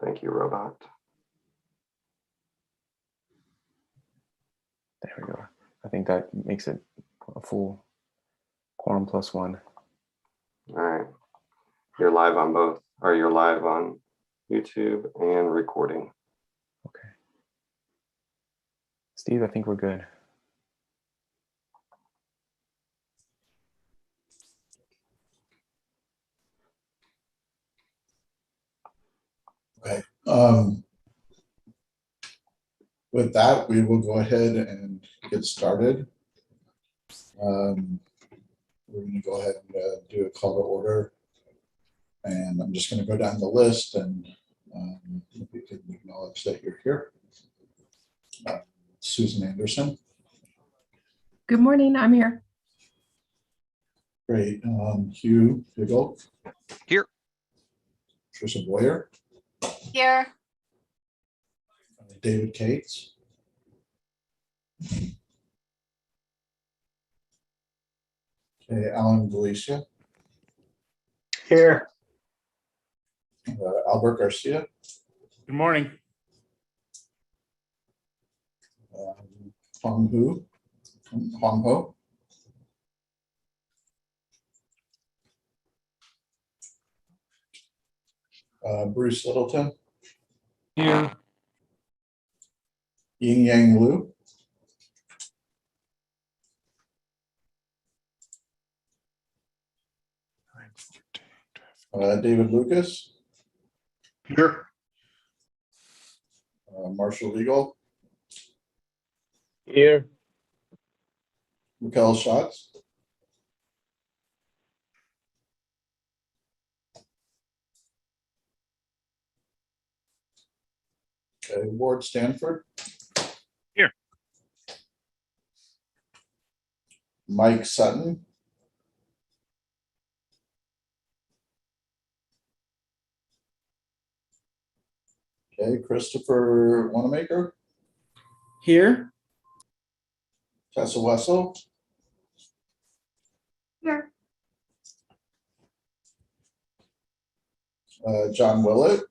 Thank you, robot. There we go. I think that makes it a full quorum plus one. All right. You're live on both, or you're live on YouTube and recording. Okay. Steve, I think we're good. Okay. With that, we will go ahead and get started. We're going to go ahead and do a call to order. And I'm just going to go down the list and if you can acknowledge that you're here. Susan Anderson. Good morning, I'm here. Great. Hugh Higgle. Here. Trisha Boyer. Here. David Cates. Okay, Alan Galicia. Here. Albert Garcia. Good morning. Hong Ho. Bruce Littleton. Here. Ying Yang Liu. David Lucas. Here. Marshall Legal. Here. Raquel Schatz. Okay, Ward Stanford. Here. Mike Sutton. Okay, Christopher Wanamaker. Here. Tessa Wessel. Here. John Willett.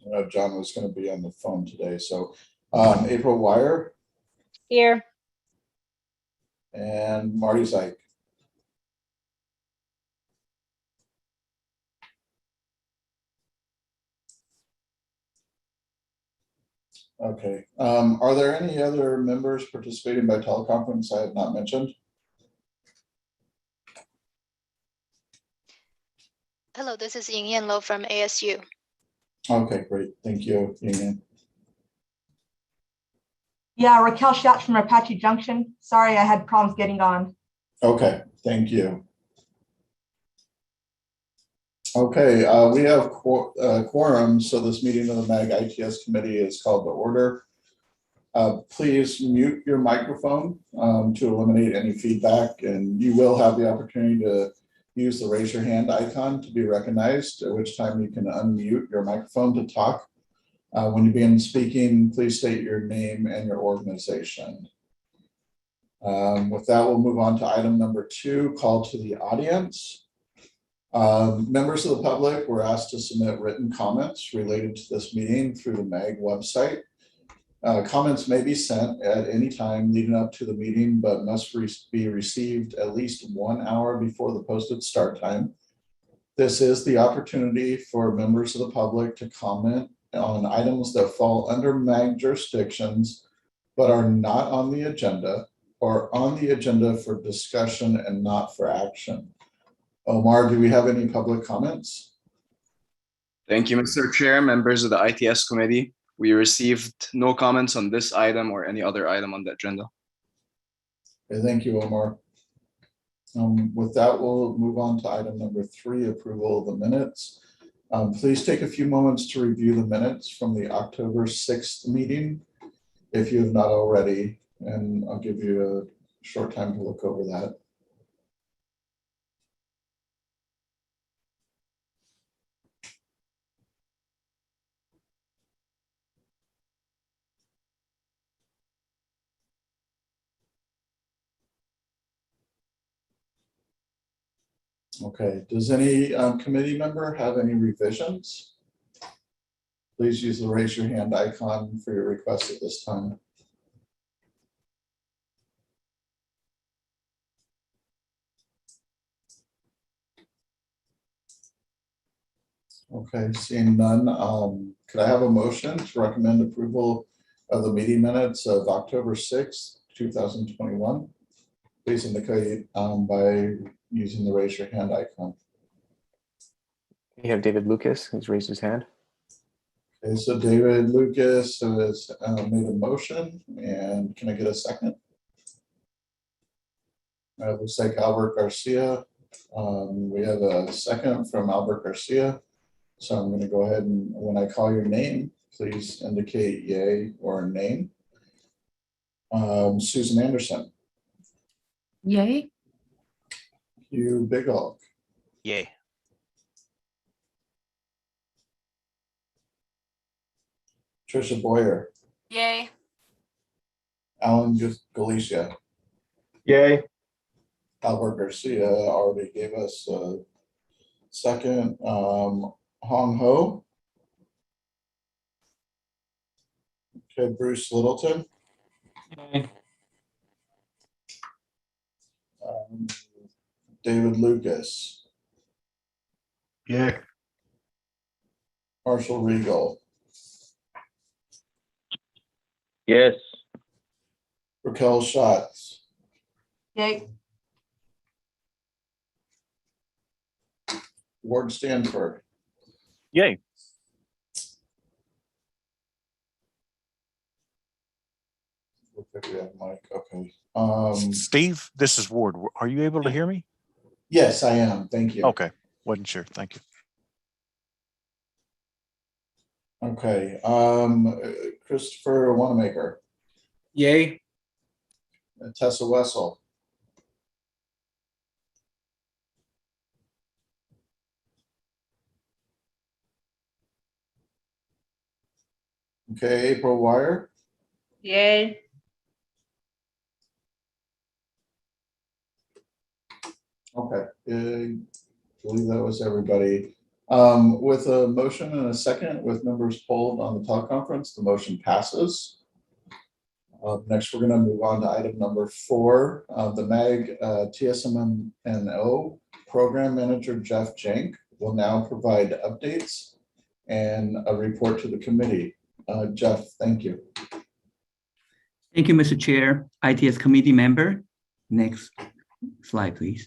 I know John was going to be on the phone today, so April Wire. Here. And Marty Zeig. Okay. Are there any other members participating by teleconference I have not mentioned? Hello, this is Ying Yan Lo from ASU. Okay, great. Thank you, Ying. Yeah, Raquel Schatz from Apache Junction. Sorry, I had problems getting on. Okay, thank you. Okay, we have quorum, so this meeting of the MAG ITS committee is called to order. Please mute your microphone to eliminate any feedback, and you will have the opportunity to use the raise your hand icon to be recognized, at which time you can unmute your microphone to talk. When you begin speaking, please state your name and your organization. With that, we'll move on to item number 2, call to the audience. Members of the public were asked to submit written comments related to this meeting through the MAG website. Comments may be sent at any time leading up to the meeting, but must be received at least 1 hour before the posted start time. This is the opportunity for members of the public to comment on items that fall under MAG jurisdictions, but are not on the agenda or on the agenda for discussion and not for action. Omar, do we have any public comments? Thank you, Mr. Chair, members of the ITS committee. We received no comments on this item or any other item on the agenda. Okay, thank you, Omar. With that, we'll move on to item number 3, approval of the minutes. Please take a few moments to review the minutes from the October 6th meeting, if you have not already, and I'll give you a short time to look over that. Okay, does any committee member have any revisions? Please use the raise your hand icon for your request at this time. Okay, seeing none, could I have a motion to recommend approval of the meeting minutes of October 6th, 2021? Please indicate by using the raise your hand icon. We have David Lucas, who's raised his hand. Okay, so David Lucas has made a motion, and can I get a second? It looks like Albert Garcia. We have a second from Albert Garcia. So I'm going to go ahead and when I call your name, please indicate yay or nay. Susan Anderson. Yay. Hugh Bigall. Yay. Trisha Boyer. Yay. Alan Galicia. Yay. Albert Garcia already gave us a second. Hong Ho. Okay, Bruce Littleton. David Lucas. Yay. Marshall Regal. Yes. Raquel Schatz. Yay. Ward Stanford. Yay. Looks like we have Mike. Okay. Steve, this is Ward. Are you able to hear me? Yes, I am. Thank you. Okay, wasn't sure. Thank you. Okay. Christopher Wanamaker. Yay. Tessa Wessel. Okay, April Wire. Yay. Okay, I believe that was everybody. With a motion and a second, with members polled on the teleconference, the motion passes. Next, we're going to move on to item number 4. The MAG TSMNO Program Manager Jeff Jenk will now provide updates and a report to the committee. Jeff, thank you. Thank you, Mr. Chair. ITS committee member. Next slide, please.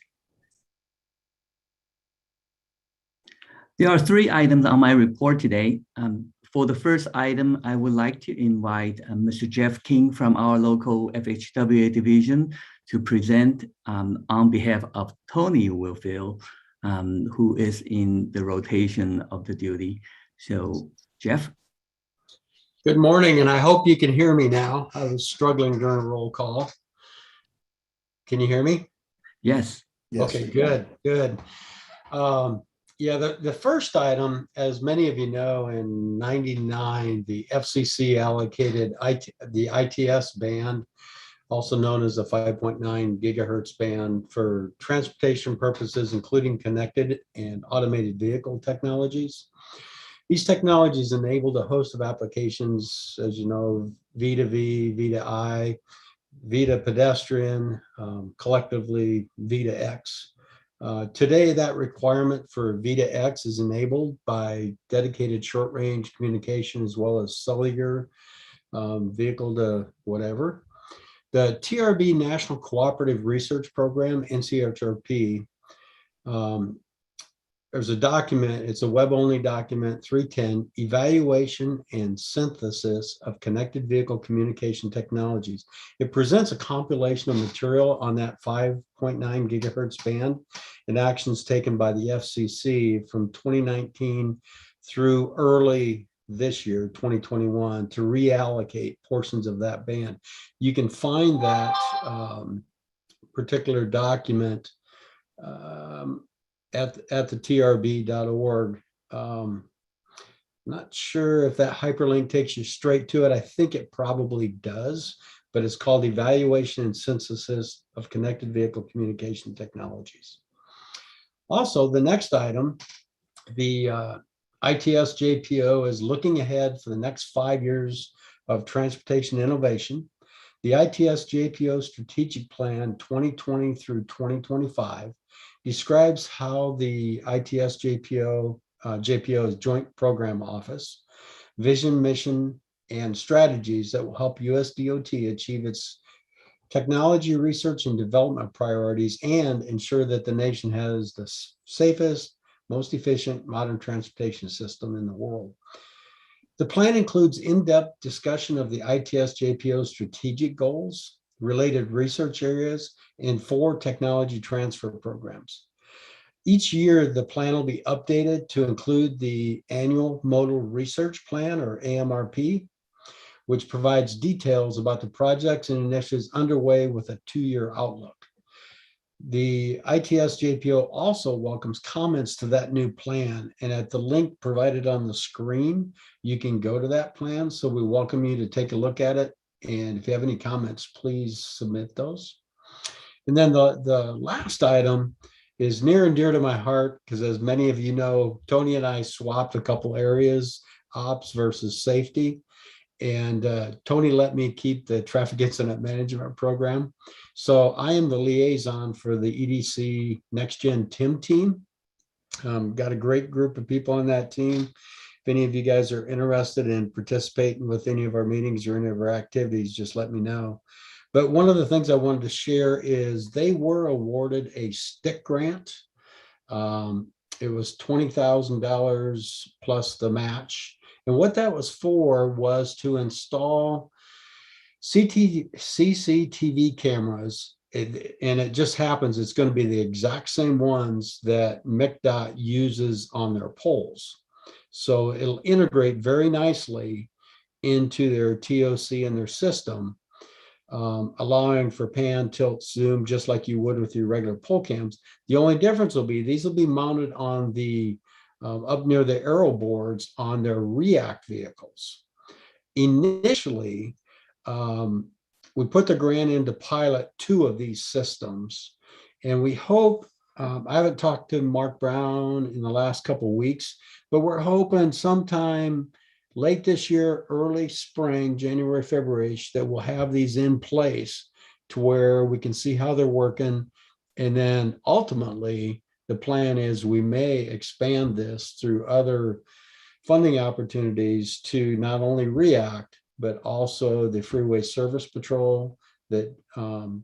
There are 3 items on my report today. For the first item, I would like to invite Mr. Jeff King from our local FHWA division to present on behalf of Tony Wilfield, who is in the rotation of the duty. So, Jeff. Good morning, and I hope you can hear me now. I was struggling during a roll call. Can you hear me? Yes. Okay, good, good. Yeah, the first item, as many of you know, in '99, the FCC allocated the ITS band, also known as the 5.9 gigahertz band, for transportation purposes, including connected and automated vehicle technologies. These technologies enabled a host of applications, as you know, V2V, V2I, V2 pedestrian, collectively V2X. Today, that requirement for V2X is enabled by dedicated short-range communication as well as cellular, vehicle to whatever. The TRB National Cooperative Research Program, NCHRP, there's a document, it's a web-only document, 310, Evaluation and Synthesis of Connected Vehicle Communication Technologies. It presents a compilation of material on that 5.9 gigahertz band and actions taken by the FCC from 2019 through early this year, 2021, to reallocate portions of that band. You can find that particular document at the trb.org. Not sure if that hyperlink takes you straight to it. I think it probably does, but it's called Evaluation and Synthesis of Connected Vehicle Communication Technologies. Also, the next item, the ITS JPO is looking ahead for the next 5 years of transportation innovation. The ITS JPO Strategic Plan 2020 through 2025 describes how the ITS JPO's Joint Program Office, vision, mission, and strategies that will help US DOT achieve its technology research and development priorities and ensure that the nation has the safest, most efficient modern transportation system in the world. The plan includes in-depth discussion of the ITS JPO strategic goals, related research areas, and 4 technology transfer programs. Each year, the plan will be updated to include the annual modal research plan, or AMRP, which provides details about the projects and initiatives underway with a 2-year outlook. The ITS JPO also welcomes comments to that new plan, and at the link provided on the screen, you can go to that plan. So we welcome you to take a look at it. And if you have any comments, please submit those. And then the last item is near and dear to my heart, because as many of you know, Tony and I swapped a couple areas, ops versus safety. And Tony let me keep the traffic incident management program. So I am the liaison for the EDC Next Gen TIM team. Got a great group of people on that team. If any of you guys are interested in participating with any of our meetings or any of our activities, just let me know. But one of the things I wanted to share is they were awarded a STIC grant. It was $20,000 plus the match. And what that was for was to install CCTV cameras. And it just happens it's going to be the exact same ones that MCDOT uses on their poles. So it'll integrate very nicely into their TOC and their system, allowing for pan, tilt, zoom, just like you would with your regular pole cams. The only difference will be these will be mounted on the up near the aero boards on their React vehicles. Initially, we put the grant in to pilot 2 of these systems, and we hope, I haven't talked to Mark Brown in the last couple of weeks, but we're hoping sometime late this year, early spring, January, February, that we'll have these in place to where we can see how they're working. And then ultimately, the plan is we may expand this through other funding opportunities to not only React, but also the Freeway Service Patrol that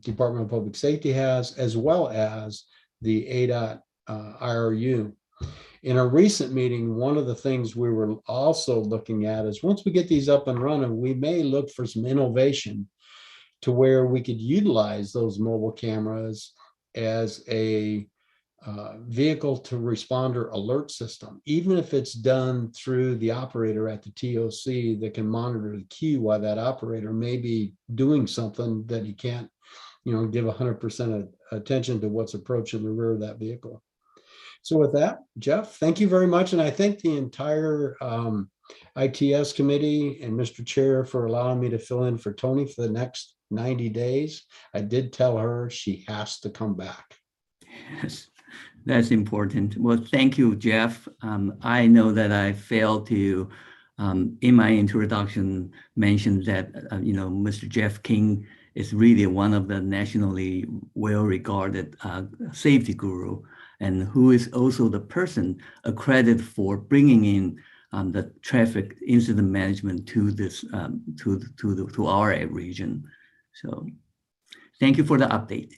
Department of Public Safety has, as well as the ADOT IRU. In a recent meeting, one of the things we were also looking at is once we get these up and running, we may look for some innovation to where we could utilize those mobile cameras as a vehicle to responder alert system, even if it's done through the operator at the TOC that can monitor the queue while that operator may be doing something that he can't, give 100% attention to what's approaching the rear of that vehicle. So with that, Jeff, thank you very much. And I thank the entire ITS committee and Mr. Chair for allowing me to fill in for Tony for the next 90 days. I did tell her she has to come back. Yes, that's important. Well, thank you, Jeff. I know that I failed to, in my introduction, mention that, Mr. Jeff King is really one of the nationally well-regarded safety guru, and who is also the person accredited for bringing in the traffic incident management to this to our region. So, thank you for the update.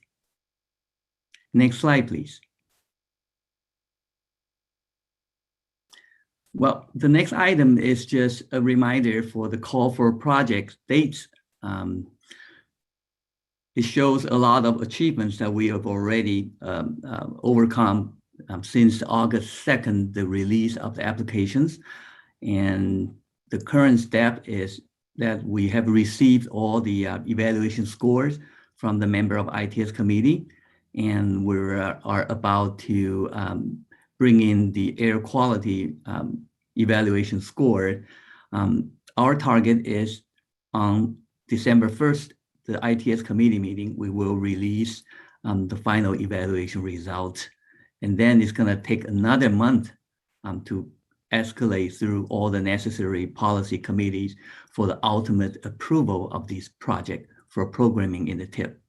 Next slide, please. Well, the next item is just a reminder for the call for project dates. It shows a lot of achievements that we have already overcome since August 2nd, the release of the applications. And the current step is that we have received all the evaluation scores from the member of ITS committee, and we are about to bring in the air quality evaluation score. Our target is on December 1st, the ITS committee meeting, we will release the final evaluation results. And then it's going to take another month to escalate through all the necessary policy committees for the ultimate approval of this project for programming in the tip.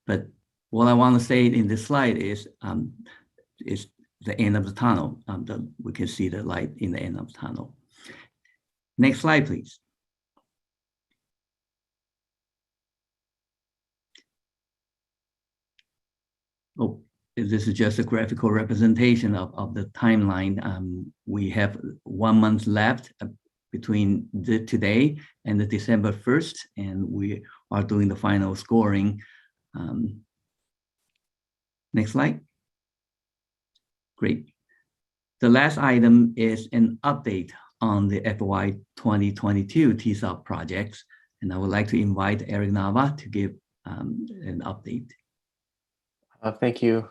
But what I want to say in this slide is the end of the tunnel. We can see the light in the end of the tunnel. Next slide, please. Oh, this is just a graphical representation of the timeline. We have 1 month left between today and the December 1st, and we are doing the final scoring. Next slide. Great. The last item is an update on the FY 2022 TSOP projects, and I would like to invite Eric Nava to give an update. Thank you,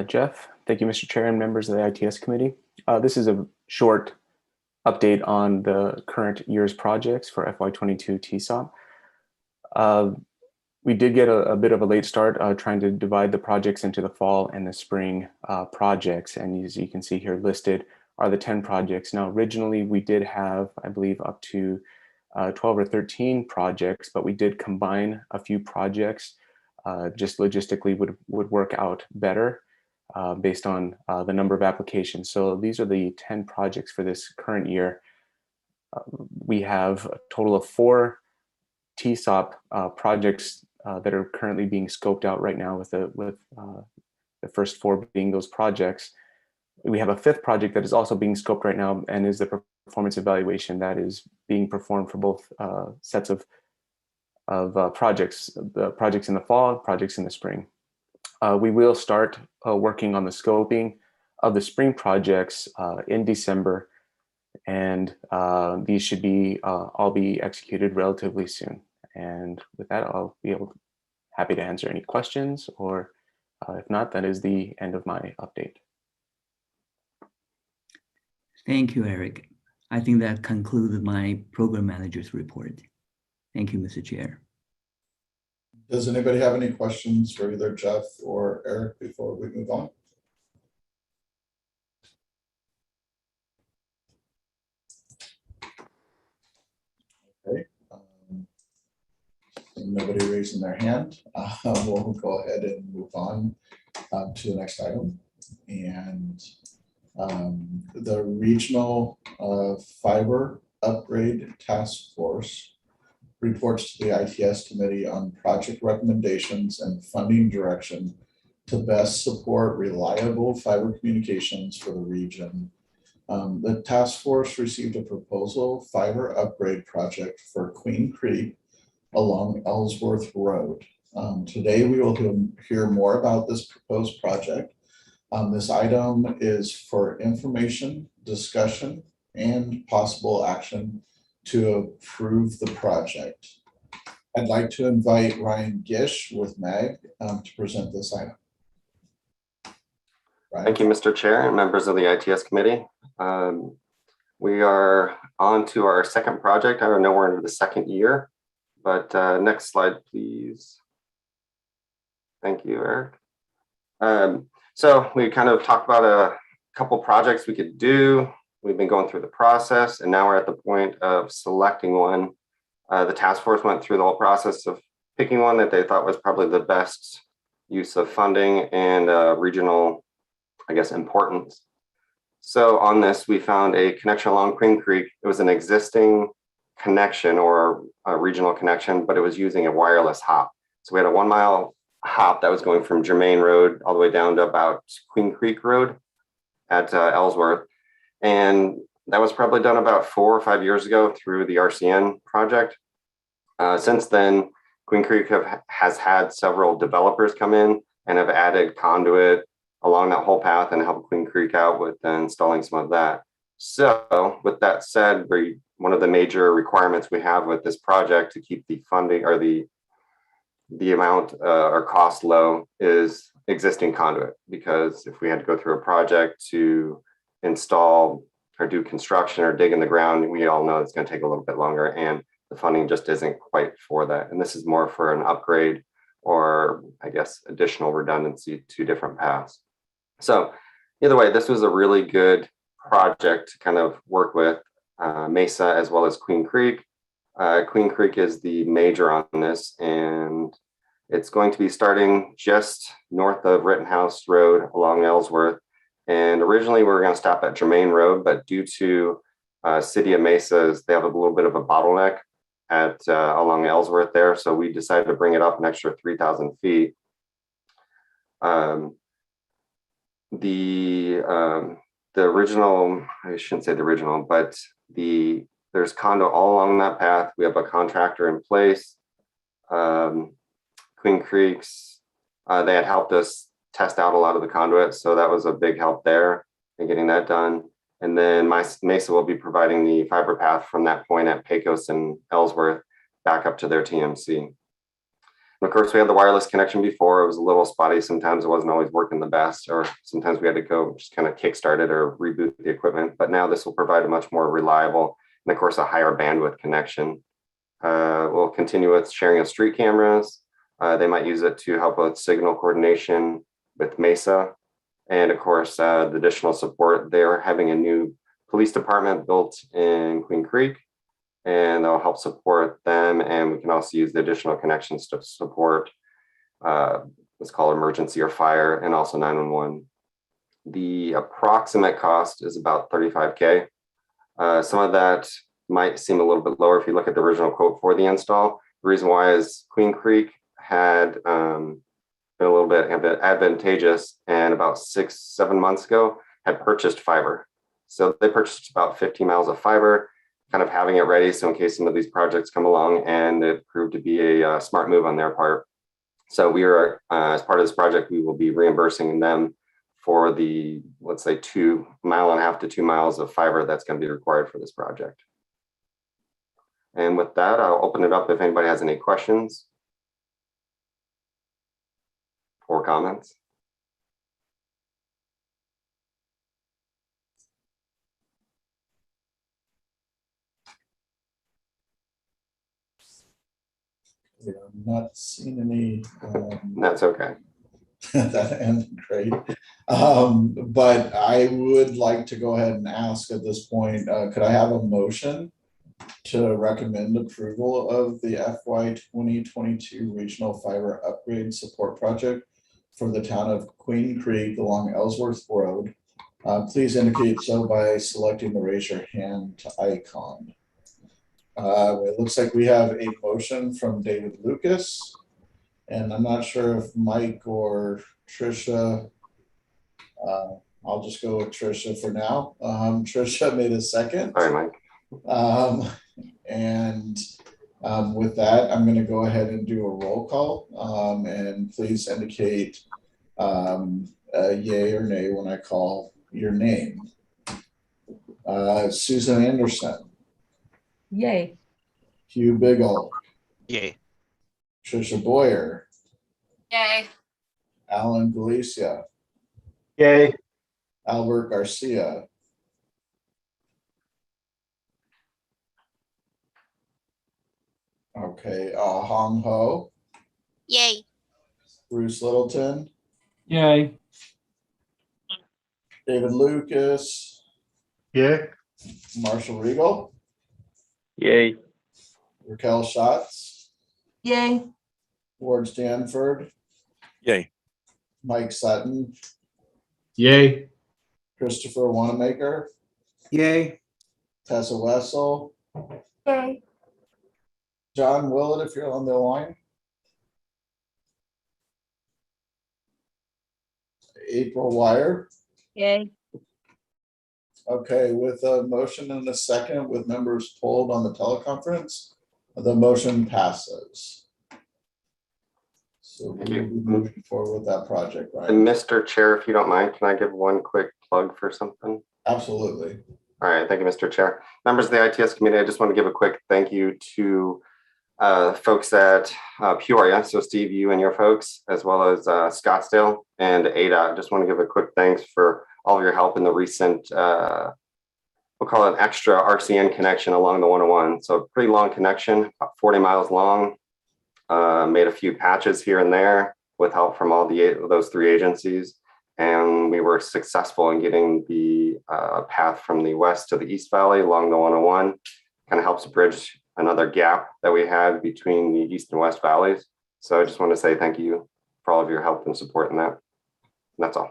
Jeff. Thank you, Mr. Chair and members of the ITS committee. This is a short update on the current year's projects for FY22 TSOP. We did get a bit of a late start trying to divide the projects into the fall and the spring projects. And as you can see here listed are the 10 projects. Now, originally we did have, I believe, up to 12 or 13 projects, but we did combine a few projects. Just logistically would work out better based on the number of applications. So these are the 10 projects for this current year. We have a total of 4 TSOP projects that are currently being scoped out right now, with the first 4 being those projects. We have a 5th project that is also being scoped right now, and is the performance evaluation that is being performed for both sets of projects, the projects in the fall, projects in the spring. We will start working on the scoping of the spring projects in December, and these should be all be executed relatively soon. And with that, I'll be happy to answer any questions, or if not, that is the end of my update. Thank you, Eric. I think that concludes my program manager's report. Thank you, Mr. Chair. Does anybody have any questions for either Jeff or Eric before we move on? Okay. Nobody raising their hand. We'll go ahead and move on to the next item. And the Regional Fiber Upgrade Task Force reports to the ITS Committee on project recommendations and funding direction to best support reliable fiber communications for the region. The task force received a proposal fiber upgrade project for Queen Creek along Ellsworth Road. Today we will hear more about this proposed project. This item is for information, discussion, and possible action to approve the project. I'd like to invite Ryan Gish with MAG to present this item. Ryan. Thank you, Mr. Chair and members of the ITS committee. We are on to our second project. I don't know we're into the second year, but next slide, please. Thank you, Eric. So we kind of talked about a couple projects we could do. We've been going through the process, and now we're at the point of selecting one. The task force went through the whole process of picking one that they thought was probably the best use of funding and regional, I guess, importance. So on this, we found a connection along Queen Creek. It was an existing connection or a regional connection, but it was using a wireless hop. So we had a 1 mile hop that was going from Germain Road all the way down to about Queen Creek Road at Ellsworth. And that was probably done about 4 or 5 years ago through the RCN project. Since then, Queen Creek has had several developers come in and have added conduit along that whole path and helped Queen Creek out with installing some of that. So with that said, one of the major requirements we have with this project to keep the funding or the amount or cost low is existing conduit, because if we had to go through a project to install or do construction or dig in the ground, we all know it's going to take a little bit longer, and the funding just isn't quite for that. And this is more for an upgrade or, I guess, additional redundancy to different paths. So either way, this was a really good project to kind of work with Mesa as well as Queen Creek. Queen Creek is the major on this, and it's going to be starting just north of Rittenhouse Road along Ellsworth. And originally we were going to stop at Germain Road, but due to City of Mesa's, they have a little bit of a bottleneck at along Ellsworth there. So we decided to bring it up an extra 3,000 feet. The original, I shouldn't say the original, but there's condo all along that path. We have a contractor in place. Queen Creek's, they had helped us test out a lot of the conduits, so that was a big help there in getting that done. And then Mesa will be providing the fiber path from that point at Pecos and Ellsworth back up to their TMC. And of course, we had the wireless connection before. It was a little spotty. Sometimes it wasn't always working the best, or sometimes we had to go just kind of kickstart it or reboot the equipment. But now this will provide a much more reliable and, of course, a higher bandwidth connection. We'll continue with sharing of street cameras. They might use it to help with signal coordination with Mesa. And of course, the additional support. They're having a new police department built in Queen Creek, and that'll help support them. And we can also use the additional connections to support what's called emergency or fire, and also 911. The approximate cost is about $35K. Some of that might seem a little bit lower if you look at the original quote for the install. The reason why is Queen Creek had been a little bit advantageous, and about 6-7 months ago had purchased fiber. So they purchased about 50 miles of fiber, kind of having it ready so in case some of these projects come along, and it proved to be a smart move on their part. So we are, as part of this project, we will be reimbursing them for the, let's say, 1.5 miles to 2 miles of fiber that's going to be required for this project. And with that, I'll open it up if anybody has any questions or comments. Yeah, I'm not seeing any. That's okay. That ended great. But I would like to go ahead and ask at this point, could I have a motion to recommend approval of the FY 2022 Regional Fiber Upgrade Support Project for the town of Queen Creek along Ellsworth Road? Please indicate so by selecting the raise your hand icon. It looks like we have a motion from David Lucas, and I'm not sure if Mike or Trisha, I'll just go with Trisha for now. Trisha made a second. Sorry, Mike. With that, I'm going to go ahead and do a roll call, and please indicate yay or nay when I call your name. Susan Anderson. Yay. Hugh Biggle. Yay. Trisha Boyer. Yay. Alan Galicia. Yay. Albert Garcia. Okay, Hong Ho. Yay. Bruce Littleton. Yay. David Lucas. Yay. Marshall Regal. Yay. Raquel Schatz. Yay. Ward Stanford. Yay. Mike Sutton. Yay. Christopher Wanamaker. Yay. Tessa Wessel. Yay. John Willett, if you're on the line. April Wire. Yay. Okay, with a motion and a second with members polled on the teleconference, the motion passes. So we will be moving forward with that project, right? And Mr. Chair, if you don't mind, can I give one quick plug for something? Absolutely. All right, thank you, Mr. Chair. Members of the ITS committee, I just want to give a quick thank you to folks at Peoria, so Steve, you and your folks, as well as Scottsdale and ADOT. Just want to give a quick thanks for all of your help in the recent, we'll call it an extra RCN connection along the 101. So pretty long connection, about 40 miles long. Made a few patches here and there with help from all those three agencies. and we were successful in getting the path from the west to the East Valley along the 101. Kind of helps bridge another gap that we had between the East and West Valleys. So I just want to say thank you for all of your help and support in that. And that's all.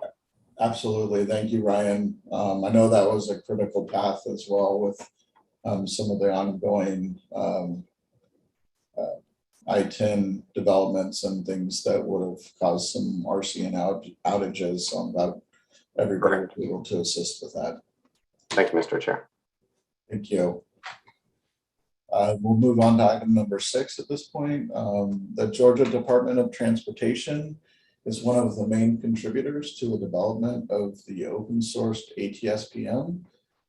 Absolutely. Thank you, Ryan. I know that was a critical path as well with some of the ongoing I-10 developments and things that would have caused some RCN outages. So I'm glad everybody was able to assist with that. Thank you, Mr. Chair. Thank you. We'll move on to item number 6 at this point. The Georgia Department of Transportation is one of the main contributors to the development of the open source ATS-PM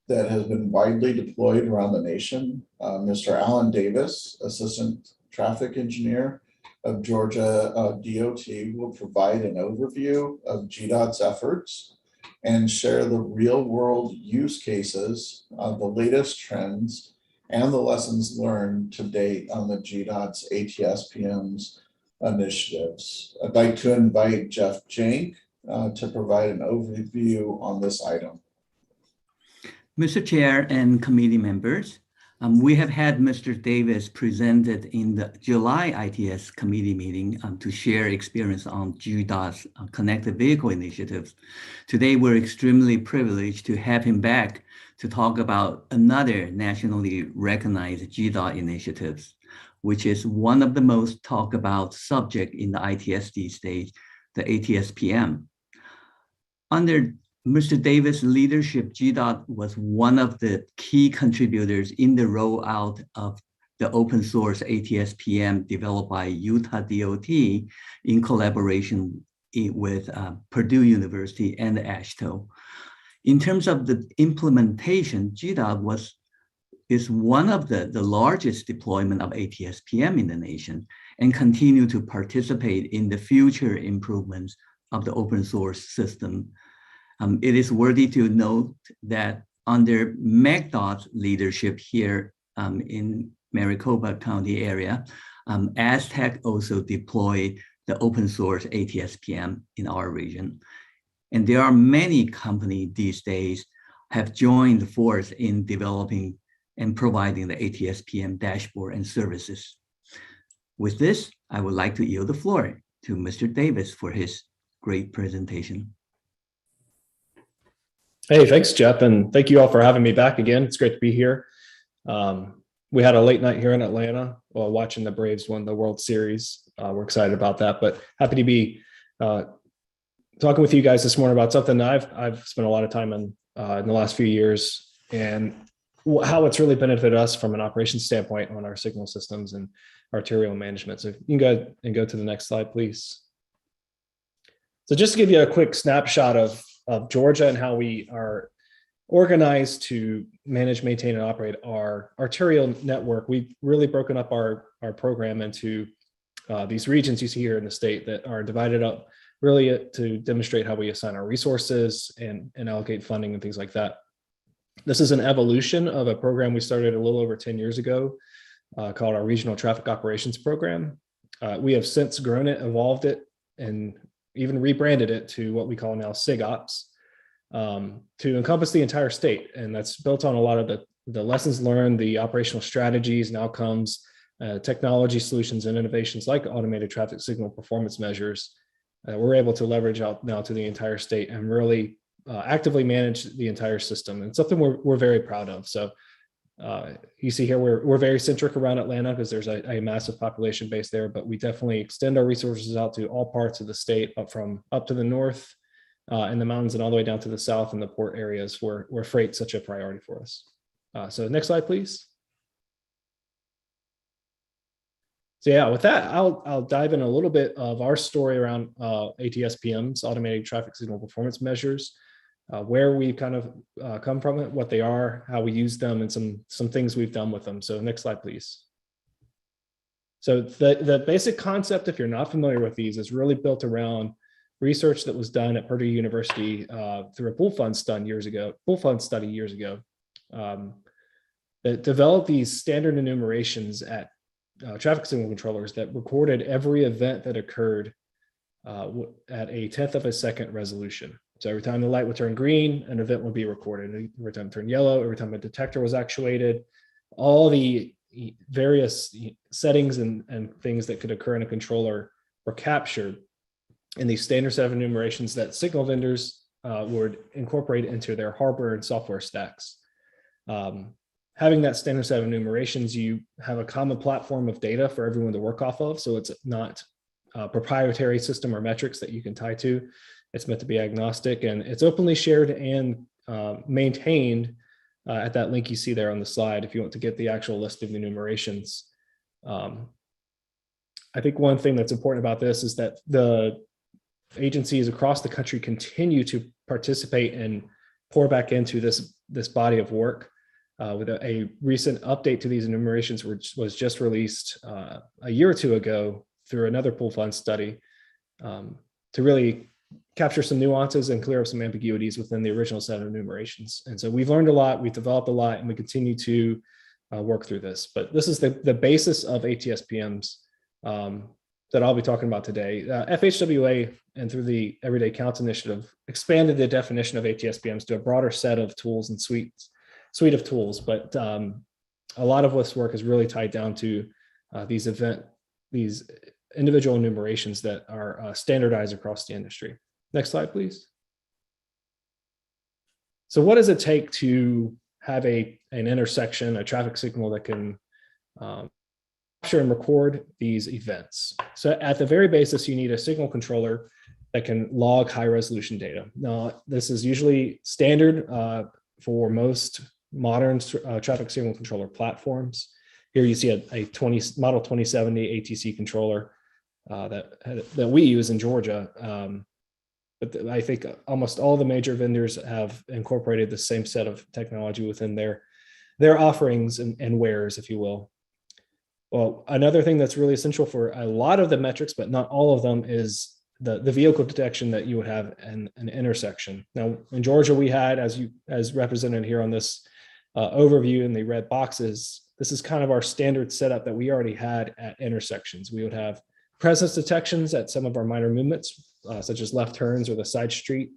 that has been widely deployed around the nation. Mr. Alan Davis, Assistant Traffic Engineer of Georgia DOT, will provide an overview of GDOT's efforts and share the real world use cases, the latest trends, and the lessons learned to date on the GDOT's ATS-PM's initiatives. I'd like to invite Jeff Jank to provide an overview on this item. Mr. Chair and committee members, we have had Mr. Davis presented in the July ITS committee meeting to share experience on GDOT's connected vehicle initiatives. Today, we're extremely privileged to have him back to talk about another nationally recognized GDOT initiatives, which is one of the most talked about subject in the ITS these days, the ATS-PM. Under Mr. Davis' leadership, GDOT was one of the key contributors in the rollout of the open source ATS-PM developed by Utah DOT in collaboration with Purdue University and AASHTO. In terms of the implementation, GDOT is one of the largest deployment of ATS-PM in the nation and continue to participate in the future improvements of the open source system. It is worthy to note that under MaggDOT's leadership here in Maricopa County area, Aztec also deployed the open source ATS-PM in our region. And there are many companies these days have joined the force in developing and providing the ATS-PM dashboard and services. With this, I would like to yield the floor to Mr. Davis for his great presentation. Hey, thanks, Jeff, and thank you all for having me back again. It's great to be here. We had a late night here in Atlanta while watching the Braves win the World Series. We're excited about that, but happy to be talking with you guys this morning about something that I've spent a lot of time in the last few years and how it's really benefited us from an operations standpoint on our signal systems and arterial management. So if you can go to the next slide, please. So just to give you a quick snapshot of Georgia and how we are organized to manage, maintain, and operate our arterial network, we've really broken up our program into these regions you see here in the state that are divided up really to demonstrate how we assign our resources and allocate funding and things like that. This is an evolution of a program we started a little over 10 years ago called our Regional Traffic Operations Program. We have since grown it, evolved it, and even rebranded it to what we call now SIGOPS to encompass the entire state. And that's built on a lot of the lessons learned, the operational strategies and outcomes, technology solutions and innovations like automated traffic signal performance measures. We're able to leverage out now to the entire state and really actively manage the entire system, and something we're very proud of. So you see here, we're very centric around Atlanta because there's a massive population base there, but we definitely extend our resources out to all parts of the state, up to the north in the mountains and all the way down to the south in the port areas where freight's such a priority for us. So next slide, please. So yeah, with that, I'll dive in a little bit of our story around ATS-PMs, automated traffic signal performance measures, where we kind of come from it, what they are, how we use them, and some things we've done with them. So next slide, please. So the basic concept, if you're not familiar with these, is really built around research that was done at Purdue University through a pool fund study years ago, that developed these standard enumerations at traffic signal controllers that recorded every event that occurred at a 1/10 of a second resolution. So every time the light would turn green, an event would be recorded. Every time it turned yellow, every time a detector was actuated, all the various settings and things that could occur in a controller were captured in these standard set of enumerations that signal vendors would incorporate into their hardware and software stacks. Having that standard set of enumerations, you have a common platform of data for everyone to work off of. So it's not a proprietary system or metrics that you can tie to. It's meant to be agnostic, and it's openly shared and maintained at that link you see there on the slide if you want to get the actual list of enumerations. I think one thing that's important about this is that the agencies across the country continue to participate and pour back into this body of work. With a recent update to these enumerations, which was just released a year or two ago through another pool fund study, to really capture some nuances and clear up some ambiguities within the original set of enumerations. And so we've learned a lot, we've developed a lot, and we continue to work through this. But this is the basis of ATS-PMs that I'll be talking about today. FHWA and through the Everyday Counts initiative expanded the definition of ATS-PMs to a broader set of tools and suite of tools. But a lot of this work is really tied down to these individual enumerations that are standardized across the industry. Next slide, please. So what does it take to have an intersection, a traffic signal that can capture and record these events? So at the very basis, you need a signal controller that can log high resolution data. Now, this is usually standard for most modern traffic signal controller platforms. Here you see a model 2070 ATC controller that we use in Georgia. But I think almost all the major vendors have incorporated the same set of technology within their offerings and wares, if you will. Well, another thing that's really essential for a lot of the metrics, but not all of them, is the vehicle detection that you would have in an intersection. Now, in Georgia, we had, as represented here on this overview in the red boxes, this is kind of our standard setup that we already had at intersections. We would have presence detections at some of our minor movements, such as left turns or the side street.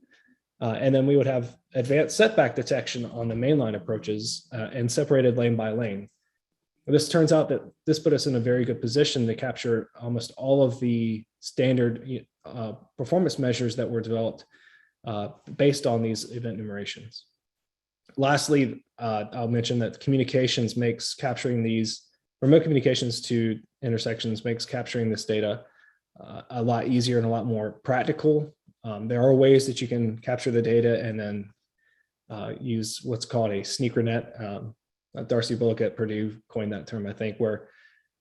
And then we would have advanced setback detection on the mainline approaches and separated lane by lane. This turns out that this put us in a very good position to capture almost all of the standard performance measures that were developed based on these event enumerations. Lastly, I'll mention that communications makes capturing these remote communications to intersections makes capturing this data a lot easier and a lot more practical. There are ways that you can capture the data and then use what's called a sneaker net. Darcy Bullock at Purdue coined that term, I think, where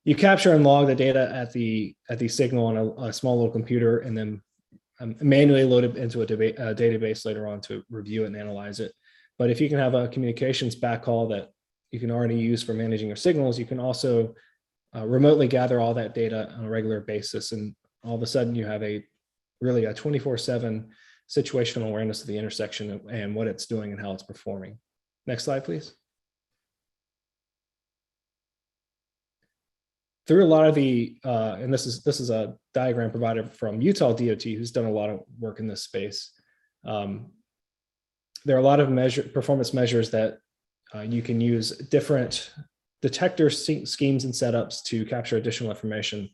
you capture and log the data at the signal on a small little computer and then manually load it into a database later on to review it and analyze it. But if you can have a communications backhaul that you can already use for managing your signals, you can also remotely gather all that data on a regular basis. And all of a sudden you have really a 24/7 situational awareness of the intersection and what it's doing and how it's performing. Next slide, please. Through a lot of the, and this is a diagram provided from Utah DOT, who's done a lot of work in this space. There are a lot of performance measures that you can use different detector schemes and setups to capture additional information.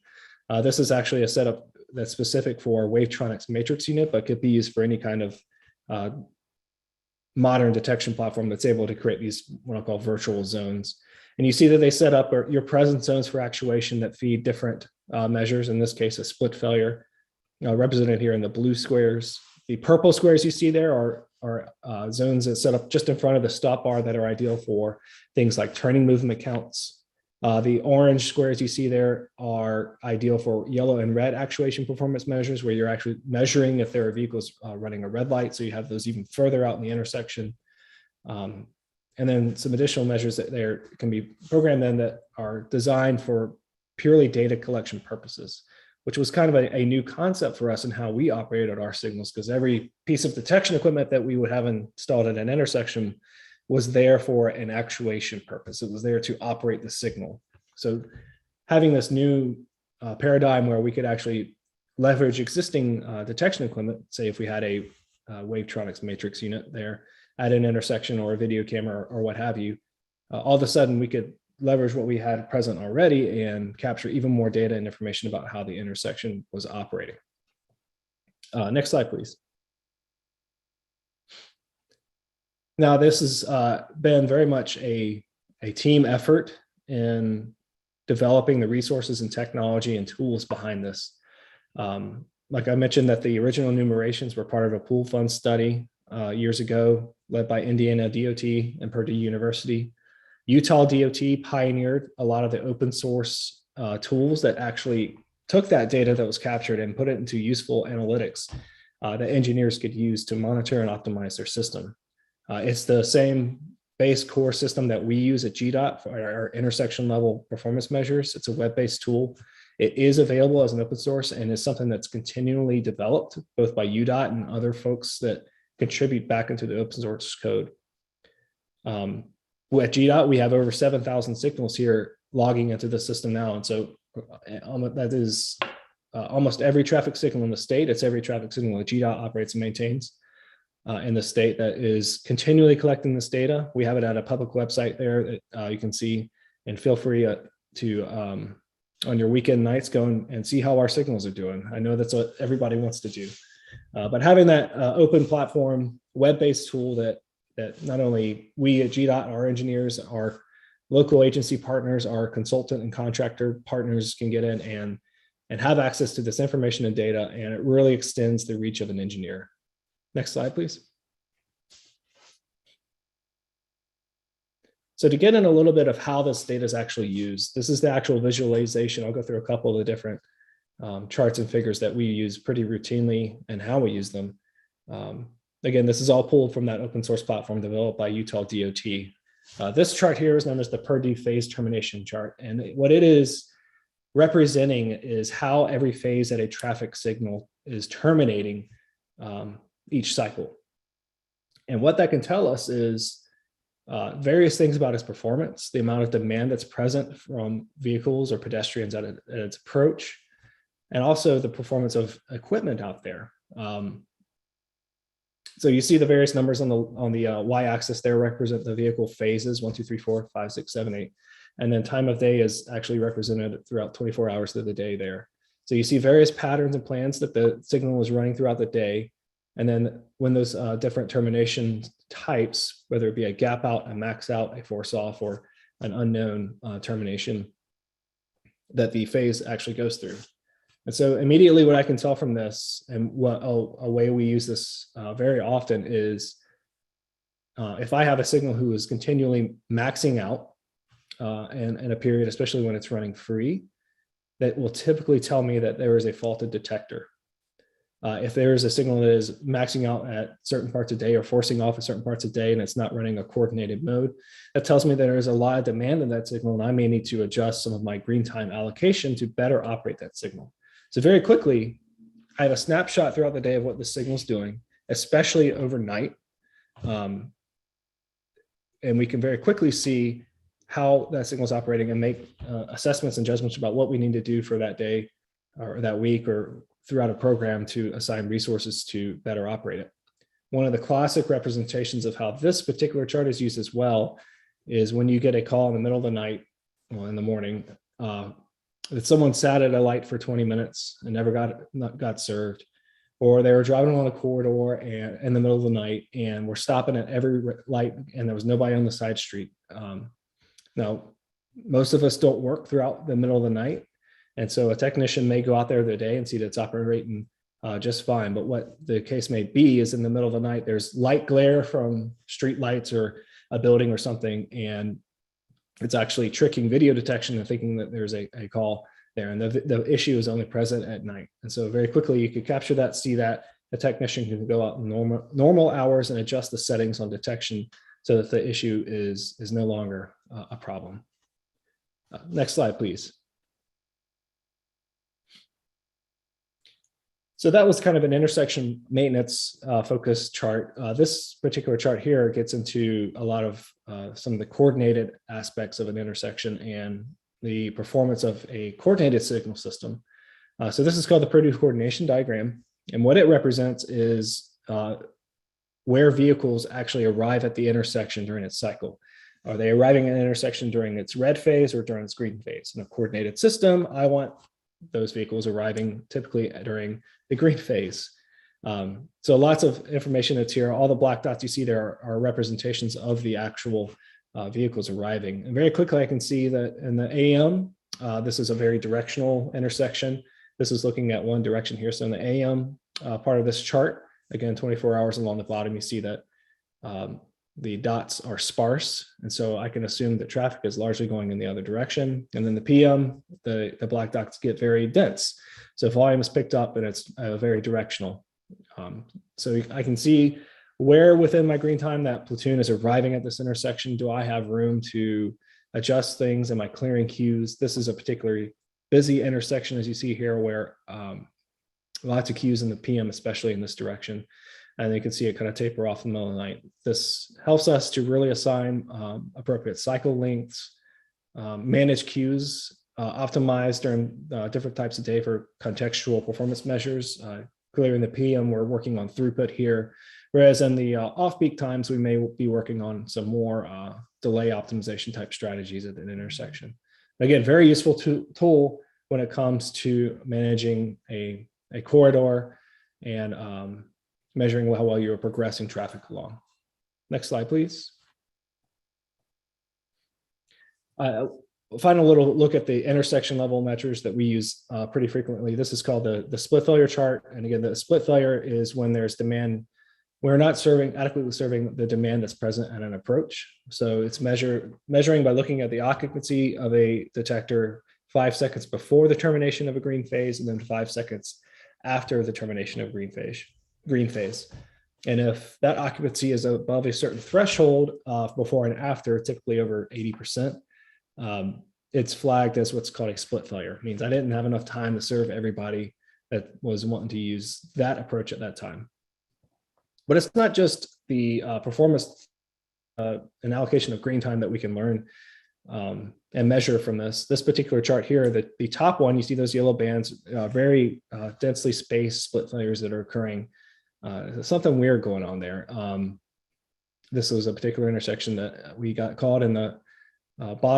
This is actually a setup that's specific for Wavetronics matrix unit, but could be used for any kind of modern detection platform that's able to create these what I'll call virtual zones. And you see that they set up your presence zones for actuation that feed different measures, in this case, a split failure, represented here in the blue squares. The purple squares you see there are zones that set up just in front of the stop bar that are ideal for things like turning movement counts. The orange squares you see there are ideal for yellow and red actuation performance measures, where you're actually measuring if there are vehicles running a red light. So you have those even further out in the intersection. And then some additional measures that there can be programmed in that are designed for purely data collection purposes, which was kind of a new concept for us in how we operated our signals, because every piece of detection equipment that we would have installed at an intersection was there for an actuation purpose. It was there to operate the signal. So having this new paradigm where we could actually leverage existing detection equipment, say if we had a Wavetronics matrix unit there at an intersection or a video camera or what have you, all of a sudden we could leverage what we had present already and capture even more data and information about how the intersection was operating. Next slide, please. Now, this has been very much a team effort in developing the resources and technology and tools behind this. Like I mentioned, that the original enumerations were part of a pool fund study years ago, led by Indiana DOT and Purdue University. Utah DOT pioneered a lot of the open source tools that actually took that data that was captured and put it into useful analytics that engineers could use to monitor and optimize their system. It's the same base core system that we use at GDOT for our intersection level performance measures. It's a web-based tool. It is available as an open source and is something that's continually developed both by UDOT and other folks that contribute back into the open source code. At GDOT, we have over 7,000 signals here logging into the system now. And so that is almost every traffic signal in the state. It's every traffic signal that GDOT operates and maintains in the state that is continually collecting this data. We have it at a public website there that you can see, and feel free to on your weekend nights, go and see how our signals are doing. I know that's what everybody wants to do. But having that open platform, web-based tool that not only we at GDOT, our engineers, our local agency partners, our consultant and contractor partners can get in and have access to this information and data, and it really extends the reach of an engineer. Next slide, please. So to get in a little bit of how this data is actually used, this is the actual visualization. I'll go through a couple of the different charts and figures that we use pretty routinely and how we use them. Again, this is all pulled from that open source platform developed by Utah DOT. This chart here is known as the Purdue phase termination chart. And what it is representing is how every phase at a traffic signal is terminating each cycle. And what that can tell us is various things about its performance, the amount of demand that's present from vehicles or pedestrians at its approach, and also the performance of equipment out there. So you see the various numbers on the y-axis there represent the vehicle phases, 1, 2, 3, 4, 5, 6, 7, 8. And then time of day is actually represented throughout 24 hours of the day there. So you see various patterns and plans that the signal is running throughout the day. And then when those different termination types, whether it be a gap out, a max out, a force off, or an unknown termination, that the phase actually goes through. And so immediately what I can tell from this, and what a way we use this very often is if I have a signal who is continually maxing out in a period, especially when it's running free, that will typically tell me that there is a faulted detector. If there is a signal that is maxing out at certain parts of day or forcing off at certain parts of day and it's not running a coordinated mode, that tells me that there is a lot of demand in that signal and I may need to adjust some of my green time allocation to better operate that signal. So very quickly, I have a snapshot throughout the day of what the signal's doing, especially overnight. And we can very quickly see how that signal is operating and make assessments and judgments about what we need to do for that day or that week or throughout a program to assign resources to better operate it. One of the classic representations of how this particular chart is used as well is when you get a call in the middle of the night or in the morning that someone sat at a light for 20 minutes and never got served, or they were driving along a corridor and in the middle of the night and were stopping at every light and there was nobody on the side street. Now, most of us don't work throughout the middle of the night. And so a technician may go out there the day and see that it's operating just fine. But what the case may be is in the middle of the night, there's light glare from street lights or a building or something, and it's actually tricking video detection and thinking that there's a call there. And the issue is only present at night. And so very quickly you could capture that, see that. The technician can go out in normal hours and adjust the settings on detection so that the issue is no longer a problem. Next slide, please. So that was kind of an intersection maintenance focused chart. This particular chart here gets into a lot of some of the coordinated aspects of an intersection and the performance of a coordinated signal system. So this is called the Purdue coordination diagram. And what it represents is where vehicles actually arrive at the intersection during its cycle. Are they arriving at an intersection during its red phase or during its green phase? In a coordinated system, I want those vehicles arriving typically during the green phase. So lots of information that's here. All the black dots you see there are representations of the actual vehicles arriving. And very quickly, I can see that in the AM, this is a very directional intersection. This is looking at one direction here. So in the AM part of this chart, again, 24 hours along the bottom, you see that the dots are sparse. And so I can assume that traffic is largely going in the other direction. And then the PM, the black dots get very dense. So volume is picked up and it's very directional. So I can see where within my green time that platoon is arriving at this intersection. Do I have room to adjust things? Am I clearing queues? This is a particularly busy intersection, as you see here, where lots of queues in the PM, especially in this direction. And you can see it kind of taper off in the middle of the night. This helps us to really assign appropriate cycle lengths, manage queues, optimize during different types of day for contextual performance measures. Clearly in the PM, we're working on throughput here, whereas in the off-peak times, we may be working on some more delay optimization type strategies at an intersection. Again, very useful tool when it comes to managing a corridor and measuring how well you're progressing traffic along. Next slide, please. Final little look at the intersection level measures that we use pretty frequently. This is called the split failure chart. And again, the split failure is when there's demand, we're not adequately serving the demand that's present at an approach. So it's measuring by looking at the occupancy of a detector 5 seconds before the termination of a green phase and then 5 seconds after the termination of green phase. And if that occupancy is above a certain threshold before and after, typically over 80%, it's flagged as what's called a split failure. It means I didn't have enough time to serve everybody that was wanting to use that approach at that time. But it's not just the performance and allocation of green time that we can learn and measure from this. This particular chart here, the top one, you see those yellow bands, very densely spaced split failures that are occurring. Something weird going on there. This was a particular intersection that we got caught in the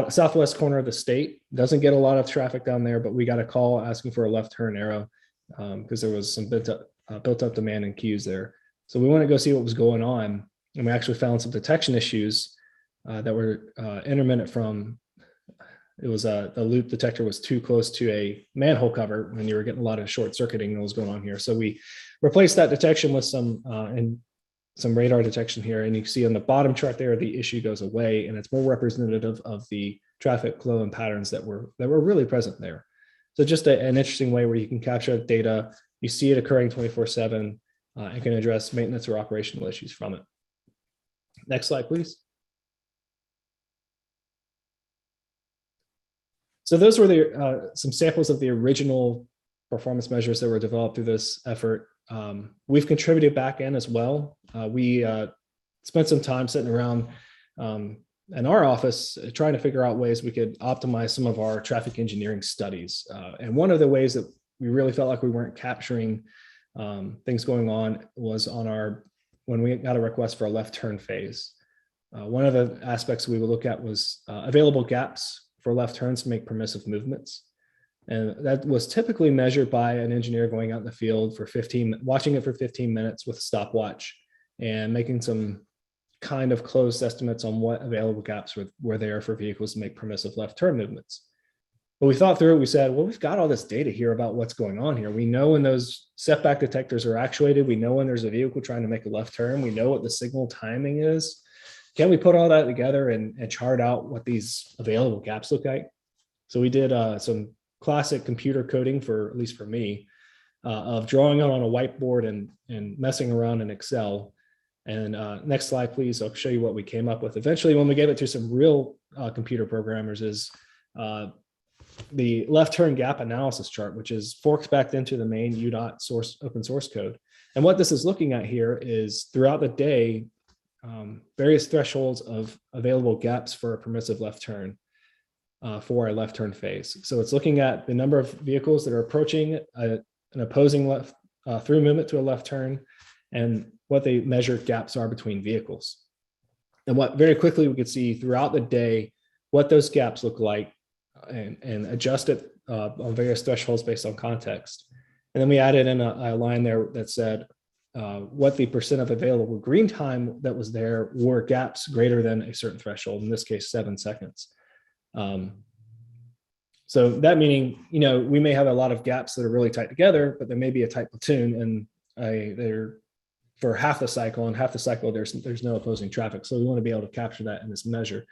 southwest corner of the state. Doesn't get a lot of traffic down there, but we got a call asking for a left turn arrow because there was some built up demand and queues there. So we want to go see what was going on. And we actually found some detection issues that were intermittent from, it was the loop detector was too close to a manhole cover and you were getting a lot of short circuiting that was going on here. So we replaced that detection with some radar detection here. And you can see on the bottom chart there, the issue goes away and it's more representative of the traffic flow and patterns that were really present there. So just an interesting way where you can capture data, you see it occurring 24/7 and can address maintenance or operational issues from it. Next slide, please. So those were some samples of the original performance measures that were developed through this effort. We've contributed back in as well. We spent some time sitting around in our office trying to figure out ways we could optimize some of our traffic engineering studies. And one of the ways that we really felt like we weren't capturing things going on was when we got a request for a left turn phase. One of the aspects we would look at was available gaps for left turns to make permissive movements. And that was typically measured by an engineer going out in the field for watching it for 15 minutes with a stopwatch and making some kind of closed estimates on what available gaps were there for vehicles to make permissive left turn movements. But we thought through it, we said, well, we've got all this data here about what's going on here. We know when those setback detectors are actuated. We know when there's a vehicle trying to make a left turn. We know what the signal timing is. Can we put all that together and chart out what these available gaps look like? So we did some classic computer coding at least for me, of drawing out on a whiteboard and messing around in Excel. And next slide, please. I'll show you what we came up with. Eventually, when we gave it to some real computer programmers, is the left turn gap analysis chart, which is forks back into the main UDOT open source code. And what this is looking at here is throughout the day, various thresholds of available gaps for a permissive left turn for a left turn phase. So it's looking at the number of vehicles that are approaching an opposing left through movement to a left turn and what the measured gaps are between vehicles. And what very quickly we could see throughout the day what those gaps look like and adjust it on various thresholds based on context. And then we added in a line there that said what the percent of available green time that was there were gaps greater than a certain threshold, in this case, 7 seconds. So that meaning, we may have a lot of gaps that are really tight together, but there may be a tight platoon and they're for half the cycle, and half the cycle there's no opposing traffic. So we want to be able to capture that in this measure.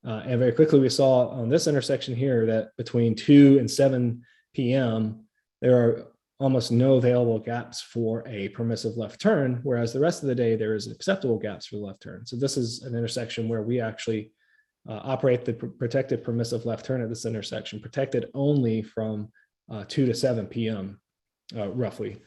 And very quickly we saw on this intersection here that between 2 and 7 p.m. there are almost no available gaps for a permissive left turn, whereas the rest of the day there is acceptable gaps for the left turn. So this is an intersection where we actually operate the protected permissive left turn at this intersection, protected only from 2 to 7 p.m. Roughly.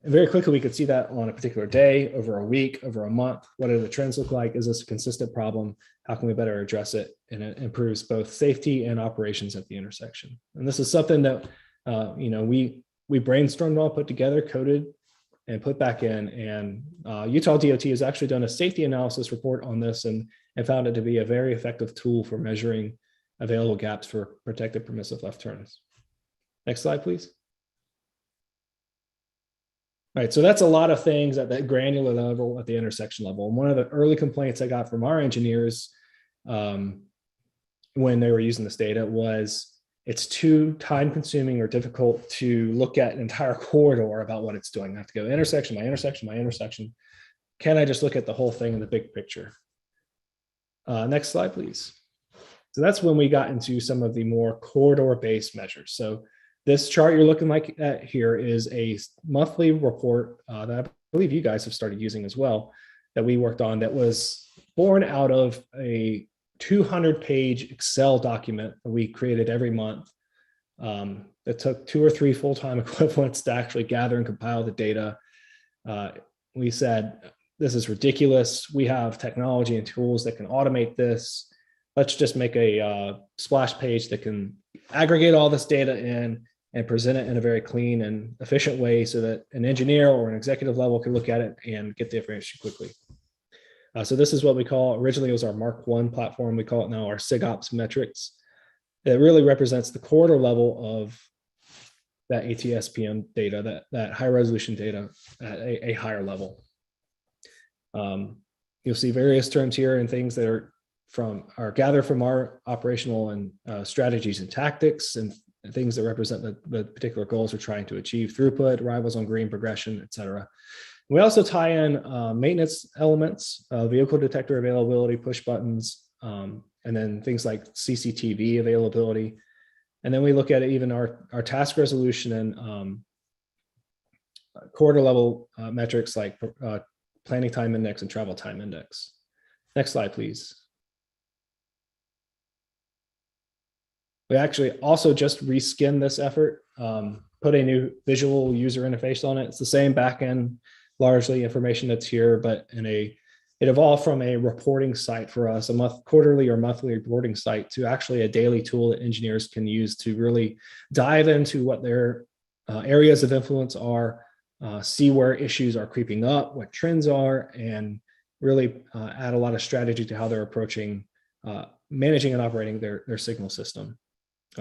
And very quickly, we could see that on a particular day, over a week, over a month. What do the trends look like? Is this a consistent problem? How can we better address it? And it improves both safety and operations at the intersection. And this is something that we brainstormed all, put together, coded, and put back in. And Utah DOT has actually done a safety analysis report on this and found it to be a very effective tool for measuring available gaps for protected permissive left turns. Next slide, please. All right, so that's a lot of things at that granular level, at the intersection level. And one of the early complaints I got from our engineers when they were using this data was it's too time consuming or difficult to look at an entire corridor about what it's doing. I have to go intersection by intersection by intersection. Can I just look at the whole thing in the big picture? Next slide, please. So that's when we got into some of the more corridor-based measures. So this chart you're looking at here is a monthly report that I believe you guys have started using as well, that we worked on, that was born out of a 200-page Excel document that we created every month. That took 2 or 3 full-time equivalents to actually gather and compile the data. We said, this is ridiculous. We have technology and tools that can automate this. Let's just make a splash page that can aggregate all this data in and present it in a very clean and efficient way so that an engineer or an executive level can look at it and get the information quickly. So this is what we call, originally it was our Mark I platform. We call it now our SIGOPS metrics. It really represents the corridor level of that ATSPM data, that high resolution data at a higher level. You'll see various terms here and things that are gathered from our operational and strategies and tactics, and things that represent the particular goals we're trying to achieve: throughput, arrivals on green, progression, et cetera. We also tie in maintenance elements, vehicle detector availability, push buttons, and then things like CCTV availability. And then we look at even our task resolution and corridor level metrics like planning time index and travel time index. Next slide, please. We actually also just reskinned this effort, put a new visual user interface on it. It's the same backend, largely information that's here, but it evolved from a reporting site for us, a quarterly or monthly reporting site, to actually a daily tool that engineers can use to really dive into what their areas of influence are, see where issues are creeping up, what trends are, and really add a lot of strategy to how they're approaching managing and operating their signal system.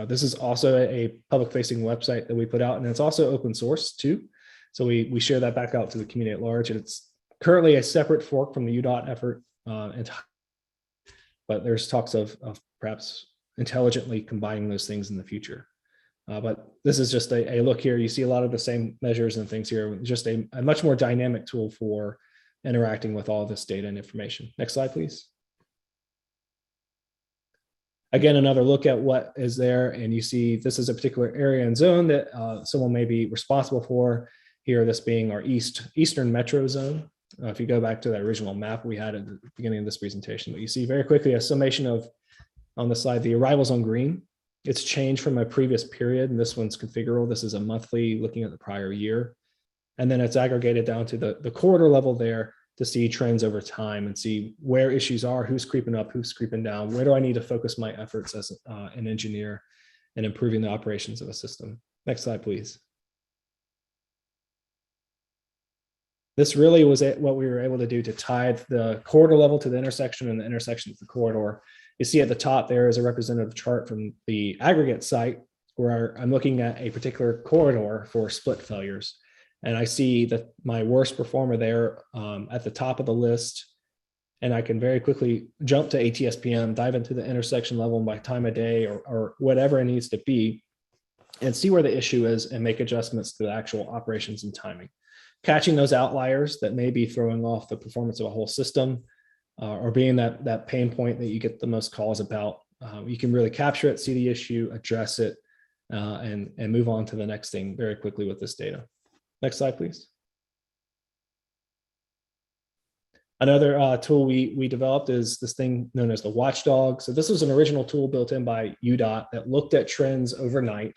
This is also a public-facing website that we put out, and it's also open source too. So we share that back out to the community at large, and it's currently a separate fork from the UDOT effort, but there's talks of perhaps intelligently combining those things in the future. But this is just a look here. You see a lot of the same measures and things here, just a much more dynamic tool for interacting with all this data and information. Next slide, please. Again, another look at what is there, and you see this is a particular area and zone that someone may be responsible for. Here, this being our eastern metro zone. If you go back to that original map we had at the beginning of this presentation, but you see very quickly a summation of, on the slide, the arrivals on green. It's changed from a previous period, and this one's configurable. This is a monthly, looking at the prior year. And then it's aggregated down to the corridor level there to see trends over time and see where issues are, who's creeping up, who's creeping down, where do I need to focus my efforts as an engineer in improving the operations of a system. Next slide, please. This really was what we were able to do to tie the corridor level to the intersection and the intersection to the corridor. You see at the top there is a representative chart from the aggregate site where I'm looking at a particular corridor for split failures. And I see that my worst performer there at the top of the list. And I can very quickly jump to ATSPM, dive into the intersection level by time of day or whatever it needs to be, and see where the issue is and make adjustments to the actual operations and timing. Catching those outliers that may be throwing off the performance of a whole system or being that pain point that you get the most calls about, you can really capture it, see the issue, address it, and move on to the next thing very quickly with this data. Next slide, please. Another tool we developed is this thing known as the Watchdog. So this was an original tool built in by UDOT that looked at trends overnight,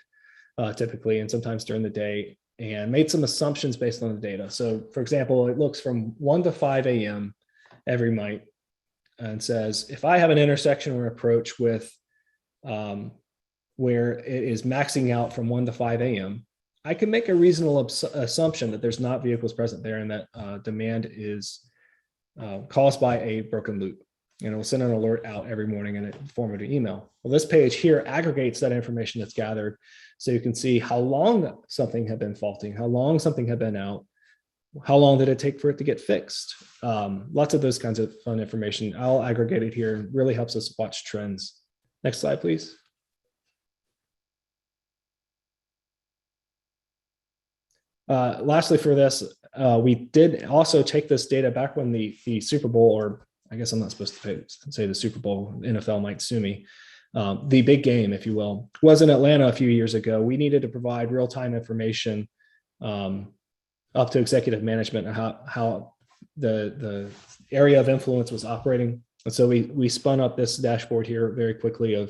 typically, and sometimes during the day, and made some assumptions based on the data. So for example, it looks from 1 to 5 a.m. every night and says, if I have an intersection or approach with where it is maxing out from 1 to 5 a.m., I can make a reasonable assumption that there's not vehicles present there and that demand is caused by a broken loop. And it will send an alert out every morning in a form of an email. Well, this page here aggregates that information that's gathered so you can see how long something had been faulting, how long something had been out, how long did it take for it to get fixed. Lots of those kinds of fun information. I'll aggregate it here. It really helps us watch trends. Next slide, please. Lastly, for this, we did also take this data back when the Super Bowl, or I guess I'm not supposed to say the Super Bowl, NFL might sue me. The big game, if you will, was in Atlanta a few years ago. We needed to provide real-time information up to executive management how the area of influence was operating. And so we spun up this dashboard here very quickly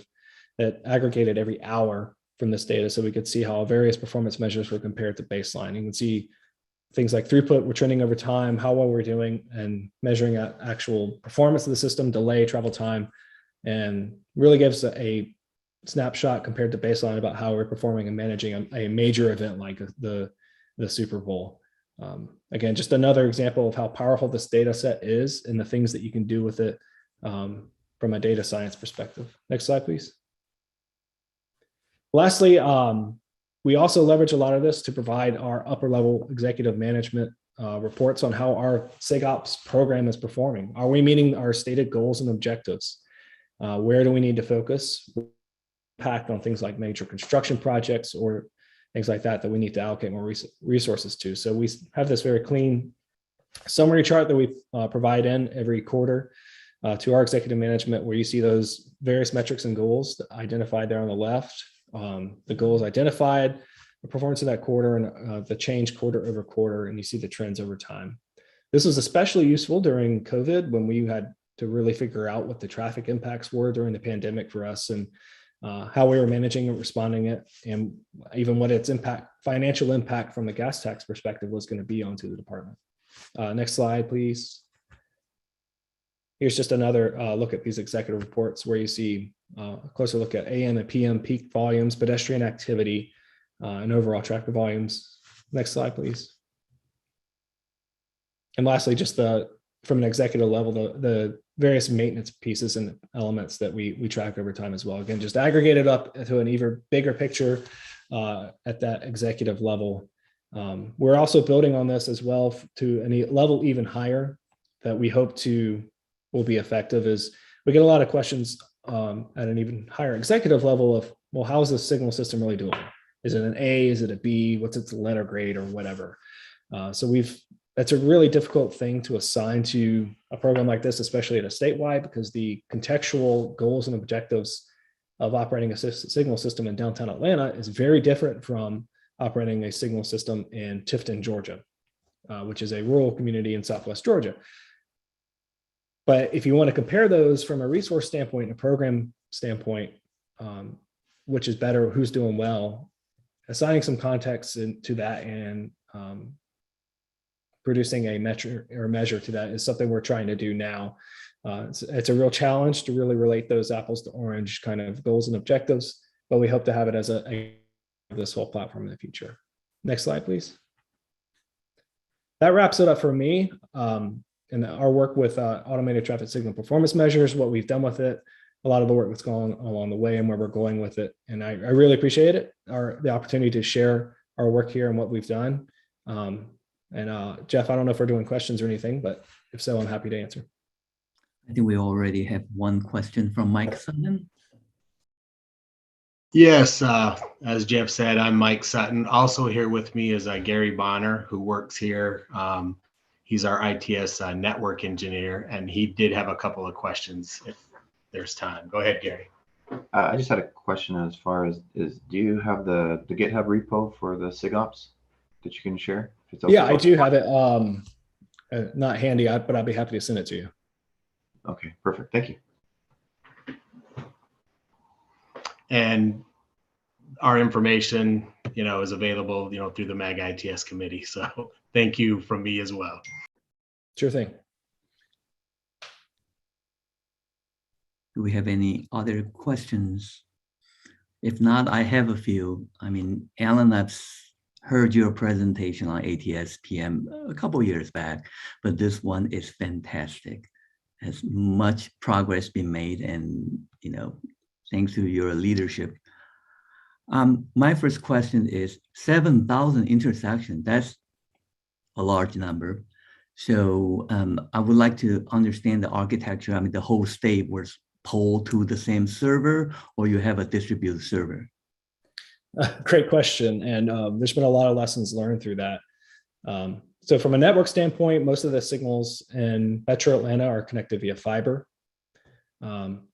that aggregated every hour from this data so we could see how various performance measures were compared to baseline. You can see things like throughput, we're trending over time, how well we're doing, and measuring actual performance of the system, delay, travel time, and really gives a snapshot compared to baseline about how we're performing and managing a major event like the Super Bowl. Again, just another example of how powerful this data set is and the things that you can do with it from a data science perspective. Next slide, please. Lastly, we also leverage a lot of this to provide our upper level executive management reports on how our SIGOps program is performing. Are we meeting our stated goals and objectives? Where do we need to focus? Impact on things like major construction projects or things like that we need to allocate more resources to. So we have this very clean summary chart that we provide in every quarter to our executive management, where you see those various metrics and goals identified there on the left. The goals identified, the performance of that quarter, and the change quarter over quarter, and you see the trends over time. This was especially useful during COVID when we had to really figure out what the traffic impacts were during the pandemic for us and how we were managing and responding it, and even what its financial impact from the gas tax perspective was going to be onto the department. Next slide, please. Here's just another look at these executive reports where you see a closer look at AM and PM peak volumes, pedestrian activity, and overall traffic volumes. Next slide, please. And lastly, just from an executive level, the various maintenance pieces and elements that we track over time as well. Again, just aggregated up to an even bigger picture at that executive level. We're also building on this as well to a level even higher that we hope will be effective. Is we get a lot of questions at an even higher executive level of, well, how is the signal system really doing? Is it an A? Is it a B? What's its letter grade or whatever? So that's a really difficult thing to assign to a program like this, especially at a statewide, because the contextual goals and objectives of operating a signal system in downtown Atlanta is very different from operating a signal system in Tifton, Georgia, which is a rural community in Southwest Georgia. But if you want to compare those from a resource standpoint and a program standpoint, which is better, who's doing well, assigning some context to that and producing a metric or measure to that is something we're trying to do now. It's a real challenge to really relate those apples to orange kind of goals and objectives, but we hope to have it as this whole platform in the future. Next slide, please. that wraps it up for me. And our work with automated traffic signal performance measures, what we've done with it, a lot of the work that's gone along the way and where we're going with it. And I really appreciate it, the opportunity to share our work here and what we've done. Jeff, I don't know if we're doing questions or anything, but if so, I'm happy to answer. I think we already have one question from Mike Sutton. Yes, as Jeff said, I'm Mike Sutton. Also here with me is Gary Bonner, who works here. He's our ITS network engineer, and he did have a couple of questions if there's time. Go ahead, Gary. I just had a question as far as do you have the GitHub repo for the SIGOPS that you can share? Yeah, I do have it. Not handy, but I'll be happy to send it to you. Okay, perfect. Thank you. And our information, is available, through the MAG ITS committee. So thank you from me as well. Sure thing. Do we have any other questions? If not, I have a few. I mean, Alan, I've heard your presentation on ATS PM a couple of years back, but this one is fantastic. Has much progress been made, and thanks to your leadership. My first question is 7,000 intersections. That's a large number. So I would like to understand the architecture. I mean, the whole state was pulled to the same server, or you have a distributed server? Great question. And there's been a lot of lessons learned through that. So from a network standpoint, most of the signals in Metro Atlanta are connected via fiber.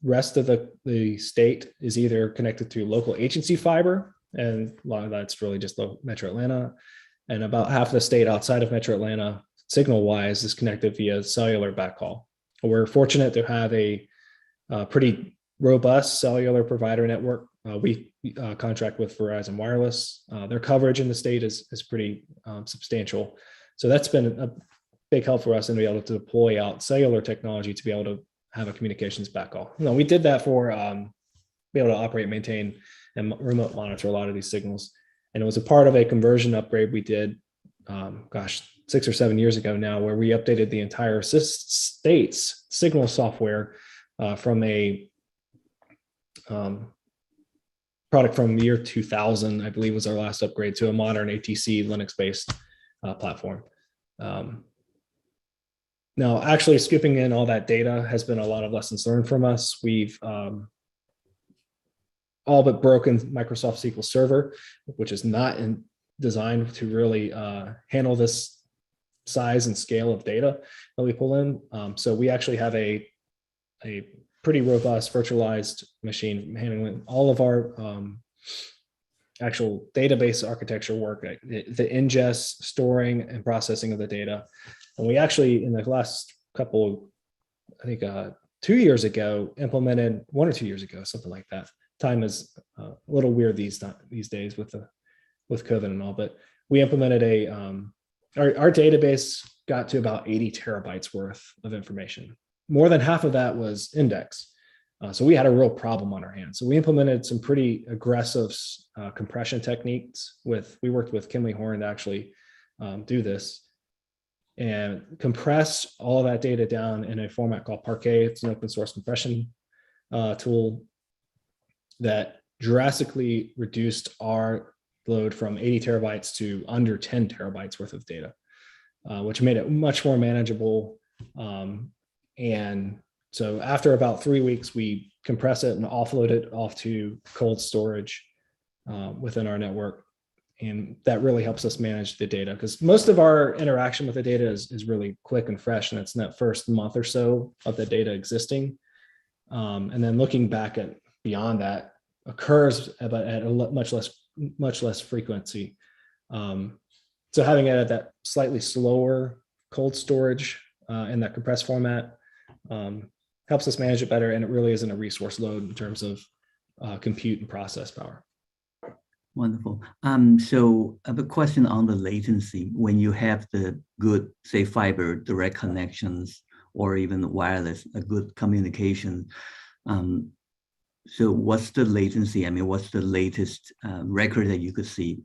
Rest of the state is either connected through local agency fiber, and a lot of that's really just Metro Atlanta. And about half of the state outside of Metro Atlanta, signal-wise, is connected via cellular backhaul. We're fortunate to have a pretty robust cellular provider network. We contract with Verizon Wireless. Their coverage in the state is pretty substantial. So that's been a big help for us in being able to deploy out cellular technology to be able to have a communications backhaul. We did that for be able to operate, maintain, and remote monitor a lot of these signals. And it was a part of a conversion upgrade we did, 6 or 7 years ago now, where we updated the entire state's signal software from a product from the year 2000, I believe was our last upgrade, to a modern ATC Linux-based platform. Now, actually scooping in all that data has been a lot of lessons learned from us. We've all but broken Microsoft SQL Server, which is not designed to really handle this size and scale of data that we pull in. So we actually have a pretty robust virtualized machine handling all of our actual database architecture work, the ingest, storing, and processing of the data. And we actually, in the last couple, I think 2 years ago, implemented 1 or 2 years ago, something like that. Time is a little weird these days with COVID and all, but we implemented our database got to about 80 terabytes worth of information. More than half of that was index. So we had a real problem on our hands. So we implemented some pretty aggressive compression techniques. We worked with Kimley Horn to actually do this and compress all of that data down in a format called Parquet. It's an open source compression tool that drastically reduced our load from 80 terabytes to under 10 terabytes worth of data, which made it much more manageable. And so after about 3 weeks, we compress it and offload it off to cold storage within our network. And that really helps us manage the data, because most of our interaction with the data is really quick and fresh, and it's in that first month or so of the data existing. And then looking back at beyond that occurs, but at a much less frequency. So having it at that slightly slower cold storage in that compressed format helps us manage it better, and it really isn't a resource load in terms of compute and process power. Wonderful. So I have a question on the latency. When you have the good, say, fiber direct connections or even wireless, a good communication, so what's the latency? I mean, what's the latest record that you could see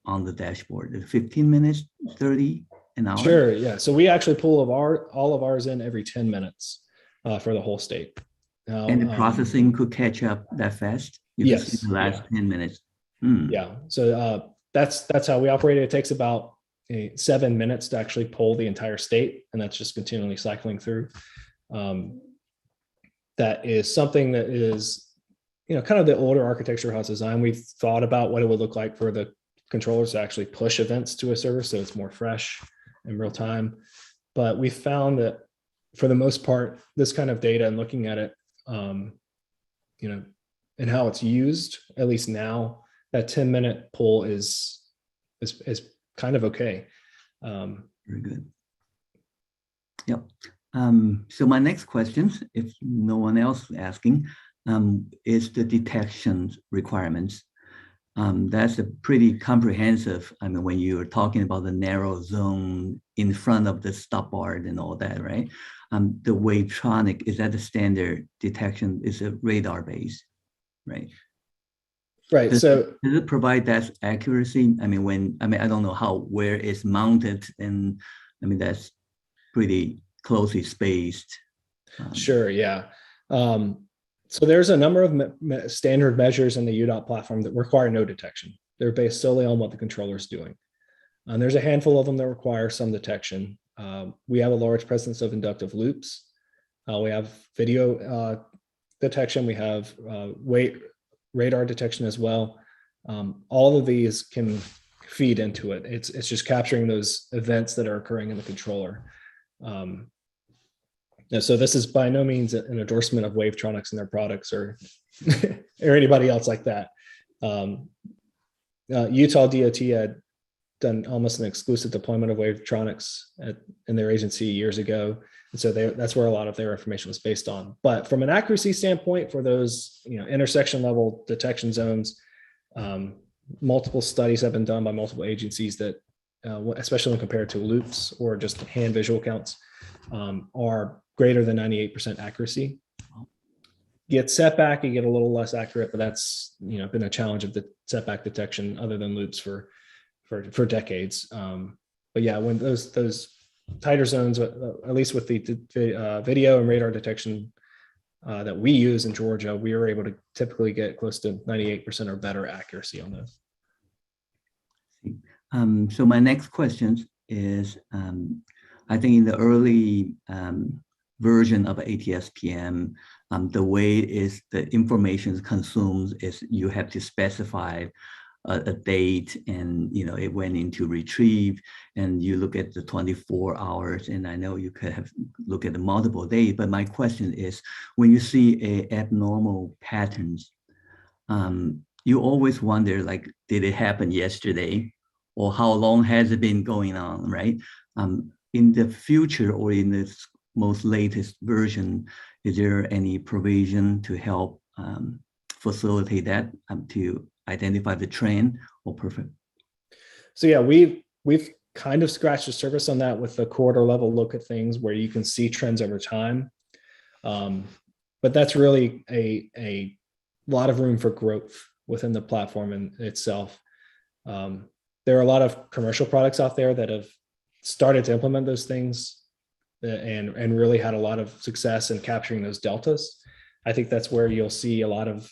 on the dashboard? 15 minutes, 30? an hour? Sure. Yeah. So we actually pull all of ours in every 10 minutes for the whole state. Now, And the processing could catch up that fast? You could see yes. the last 10 minutes. Hmm. Yeah. So that's how we operate it. It takes about 7 minutes to actually pull the entire state, and that's just continually cycling through. That is something that is, kind of the older architecture how it's designed. We've thought about what it would look like for the controllers to actually push events to a server so it's more fresh in real time. But we found that for the most part, this kind of data and looking at it, and how it's used, at least now, that 10-minute pull is kind of okay. Very good. Yep. So my next question, if no one else is asking, is the detection requirements. That's a pretty comprehensive. I mean, when you're talking about the narrow zone in front of the stop bar and all that, right? The Wavetronic, is that the standard detection? Is a radar based, right? Right. Does it provide that accuracy? I mean, I don't know where it's mounted, and I mean that's pretty closely spaced. Sure. Yeah. So there's a number of standard measures in the UDOT platform that require no detection. They're based solely on what the controller is doing. And there's a handful of them that require some detection. We have a large presence of inductive loops. We have video detection. We have radar detection as well. All of these can feed into it. It's just capturing those events that are occurring in the controller. So this is by no means an endorsement of Wavetronics and their products or or anybody else like that. Utah DOT had done almost an exclusive deployment of Wavetronics in their agency years ago. And so that's where a lot of their information was based on. But from an accuracy standpoint, for those intersection level detection zones, multiple studies have been done by multiple agencies that, especially when compared to loops or just hand visual counts, are greater than 98% accuracy. Get setback, you get a little less accurate, but that's been a challenge of the setback detection other than loops for decades. But yeah, when those tighter zones, at least with the video and radar detection that we use in Georgia, we are able to typically get close to 98% or better accuracy on those. So my next question is, I think in the early version of ATS-PM, the way the information consumed is you have to specify a date, and it went into retrieve, and you look at the 24 hours, and I know you could have look at the multiple days, but my question is, when you see abnormal patterns, you always wonder, like, did it happen yesterday, or how long has it been going on, right? In the future, or in this most latest version, is there any provision to help facilitate that, to identify the trend or perfect? So yeah, we've kind of scratched the surface on that with the corridor level look at things where you can see trends over time. But that's really a lot of room for growth within the platform in itself. There are a lot of commercial products out there that have started to implement those things and really had a lot of success in capturing those deltas. I think that's where you'll see a lot of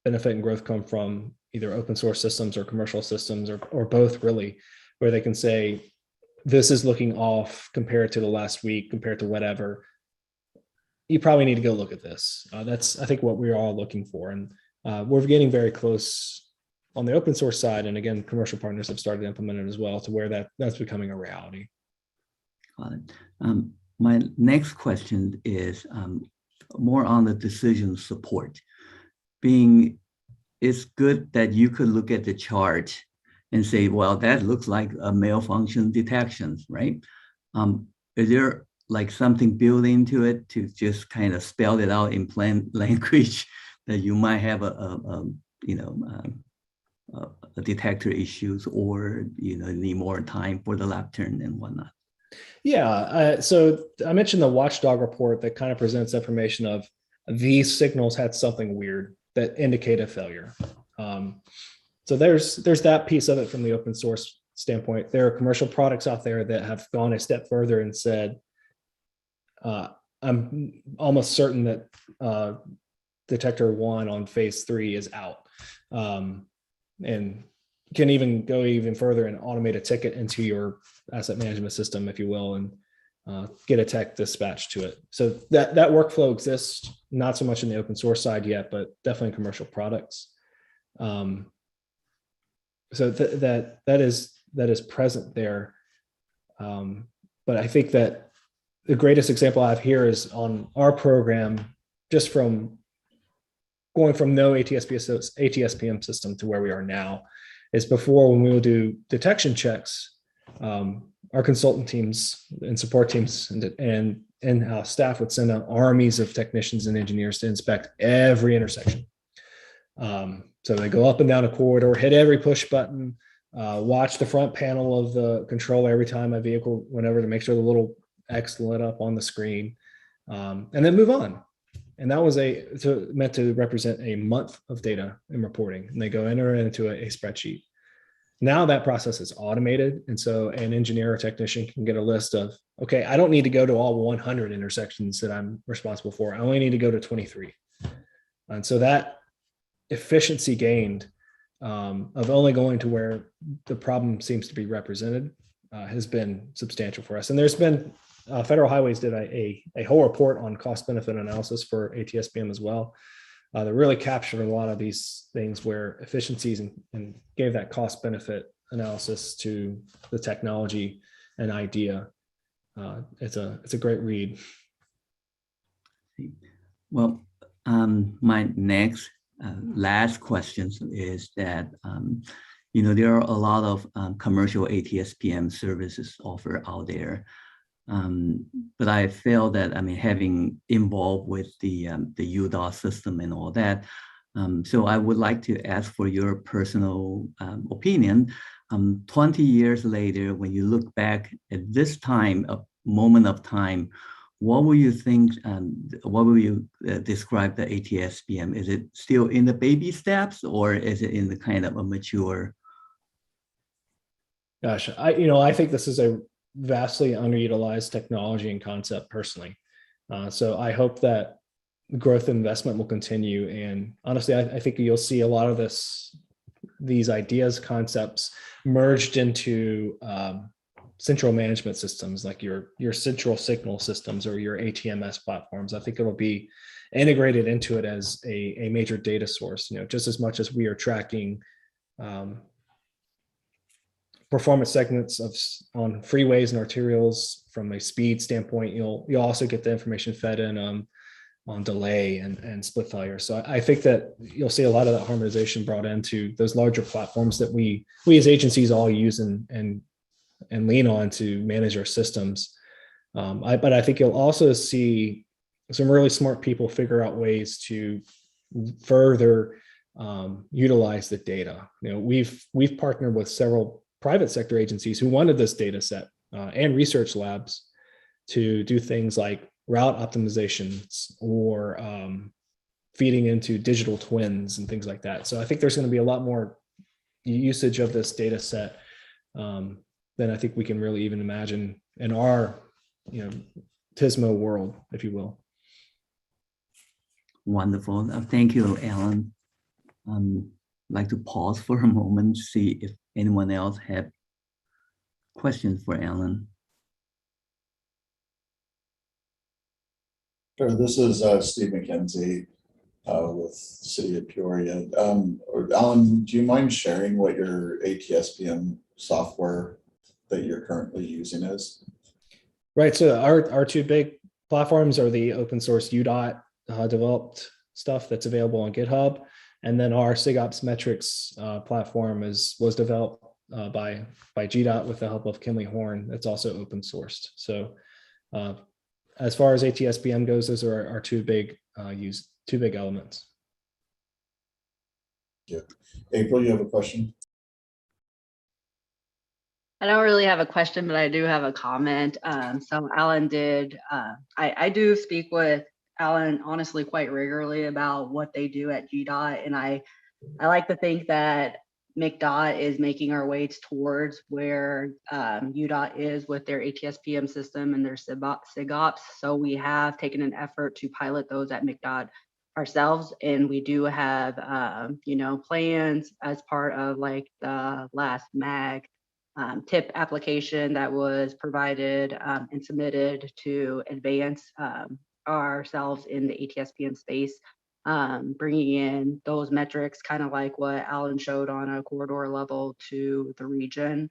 benefit and growth come from, either open source systems or commercial systems, or both, really, where they can say, this is looking off compared to the last week, compared to whatever. You probably need to go look at this. That's, I think, what we're all looking for. And we're getting very close on the open source side. And again, commercial partners have started to implement it as well, to where that's becoming a reality. Got it. My next question is more on the decision support. It's good that you could look at the chart and say, well, that looks like a malfunction detection, right? Is there like something built into it to just kind of spell it out in plain language that you might have a detector issues, or need more time for the lap turn and whatnot? Yeah, so I mentioned the Watchdog report that kind of presents information of these signals had something weird that indicate a failure. So there's that piece of it from the open source standpoint, there are commercial products out there that have gone a step further and said, I'm almost certain that detector 1 on phase 3 is out, and can even go even further and automate a ticket into your asset management system, if you will, and get a tech dispatched to it. So that workflow exists, not so much in the open source side yet, but definitely in commercial products. So that is present there. But I think that the greatest example I have here is on our program, just from going from no ATSPM system to where we are now, is before, when we would do detection checks, our consultant teams and support teams and in-house staff would send out armies of technicians and engineers to inspect every intersection. So they go up and down a corridor, hit every push button, watch the front panel of the controller every time a vehicle went over to make sure the little X lit up on the screen, and then move on. And that was meant to represent a month of data and reporting. And they go enter it into a spreadsheet. Now that process is automated. And so an engineer or technician can get a list of, okay, I don't need to go to all 100 intersections that I'm responsible for. I only need to go to 23. And so that efficiency gained of only going to where the problem seems to be represented has been substantial for us. And there's been, Federal Highways did a whole report on cost benefit analysis for ATSPM as well. That really captured a lot of these things where efficiencies and gave that cost benefit analysis to the technology and idea. It's a great read. Well, my next last question is that, there are a lot of commercial ATSPM services offered out there. But I feel that, having involved with the UDOT system and all that, so I would like to ask for your personal opinion. 20 years later, when you look back at this time, a moment of time, what will you think, what will you describe the ATSPM? Is it still in the baby steps, or is it in the kind of a mature? Gosh, I think this is a vastly underutilized technology and concept personally. So I hope that growth investment will continue. And honestly, I think you'll see a lot of these ideas, concepts merged into central management systems, like your central signal systems or your ATMS platforms. I think it'll be integrated into it as a major data source, just as much as we are tracking performance segments on freeways and arterials from a speed standpoint. You'll also get the information fed in on delay and split failure. So I think that you'll see a lot of that harmonization brought into those larger platforms that we as agencies all use and lean on to manage our systems. But I think you'll also see some really smart people figure out ways to further utilize the data. We've partnered with several private sector agencies who wanted this data set and research labs to do things like route optimizations or feeding into digital twins and things like that. So I think there's going to be a lot more usage of this data set than I think we can really even imagine in our TSMO world, if you will. Wonderful. Thank you, Alan. I'd like to pause for a moment to see if anyone else have questions for Alan. Sure. This is Steve McKenzie with City of Peoria. Alan, do you mind sharing what your ATSPM software that you're currently using is? Right. So our two big platforms are the open source UDOT developed stuff that's available on GitHub. And then our SIGOPS metrics platform was developed by GDOT with the help of Kinley Horn. That's also open sourced. So as far as ATSPM goes, those are our two big elements. Yeah. April, you have a question? I don't really have a question, but I do have a comment. So Alan did, I do speak with Alan honestly quite regularly about what they do at GDOT. And I like to think that MCDOT is making our way towards where UDOT is with their ATS-PM system and their SIGOPS. So we have taken an effort to pilot those at MCDOT ourselves, and we do have plans as part of like the last MAG tip application that was provided and submitted to advance ourselves in the ATS-PM space, bringing in those metrics, kind of like what Alan showed on a corridor level to the region.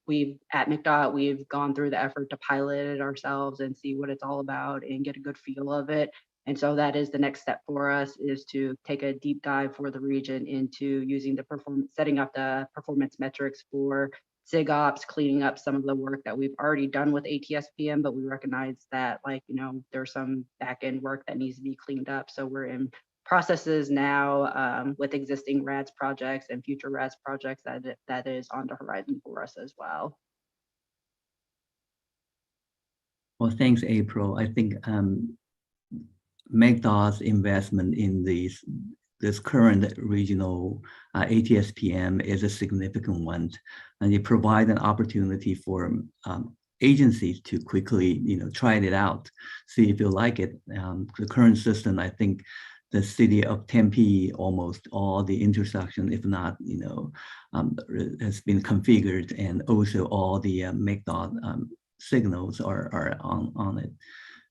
We've at MCDOT, we've gone through the effort to pilot it ourselves and see what it's all about and get a good feel of it. And so that is the next step for us, is to take a deep dive for the region into using the setting up the performance metrics for SIGOPS, cleaning up some of the work that we've already done with ATS-PM, but we recognize that there's some back-end work that needs to be cleaned up. So we're in processes now with existing RADS projects and future RADS projects that is on the horizon for us as well. Well, thanks, April. I think MCDOT's investment in this current regional ATS-PM is a significant one, and it provides an opportunity for agencies to quickly, try it out, see if you like it. The current system, I think, the city of Tempe, almost all the intersection, if not, has been configured, and also all the MCDOT signals are on it.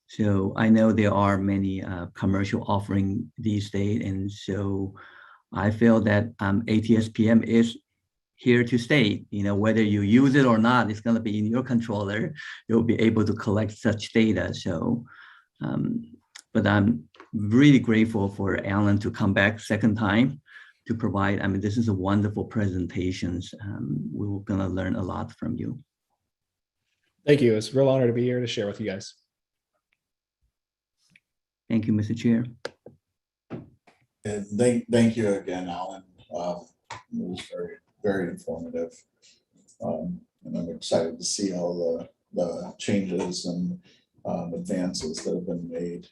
So I know there are many commercial offering these days, and so I feel that ATS-PM is here to stay. Whether you use it or not, it's going to be in your controller. You'll be able to collect such data. So, but I'm really grateful for Alan to come back second time to provide. I mean, this is a wonderful presentation. We're going to learn a lot from you. Thank you. It's a real honor to be here to share with you guys. Thank you, Mr. Chair. And thank you again, Alan. It was very, very informative. And I'm excited to see all the changes and advances that have been made.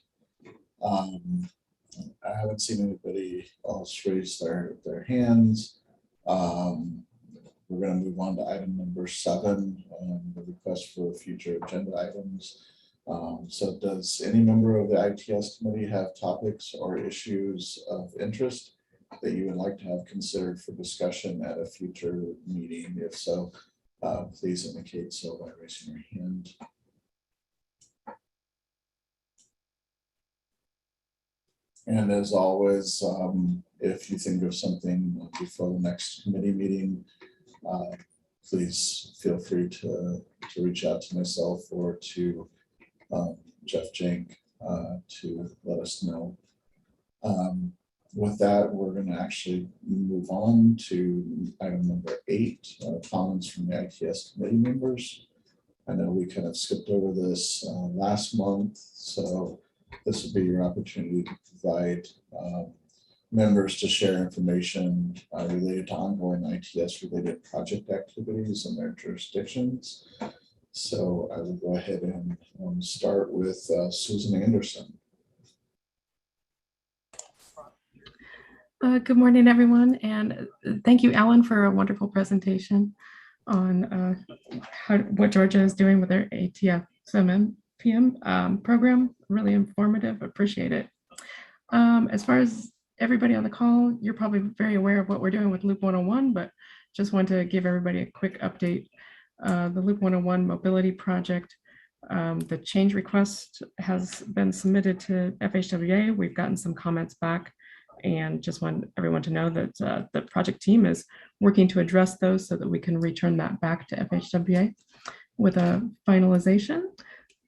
I haven't seen anybody else raise their hands. We're going to move on to item number 7, the request for future agenda items. So does any member of the ITS committee have topics or issues of interest that you would like to have considered for discussion at a future meeting? If so, please indicate so by raising your hand. And as always, if you think of something before the next committee meeting, please feel free to reach out to myself or to Jeff Jenk to let us know. With that, we're going to actually move on to item number 8, comments from the ITS committee members. I know we kind of skipped over this last month, so this will be your opportunity to provide members to share information related to ongoing ITS related project activities in their jurisdictions. So I will go ahead and start with Susan Anderson. Good morning, everyone, and thank you, Alan, for a wonderful presentation on what Georgia is doing with their ATS-PM program. Really informative, appreciate it. As far as everybody on the call, you're probably very aware of what we're doing with Loop 101, but just want to give everybody a quick update. The Loop 101 mobility project, the change request has been submitted to FHWA. We've gotten some comments back, and just want everyone to know that the project team is working to address those so that we can return that back to FHWA with a finalization.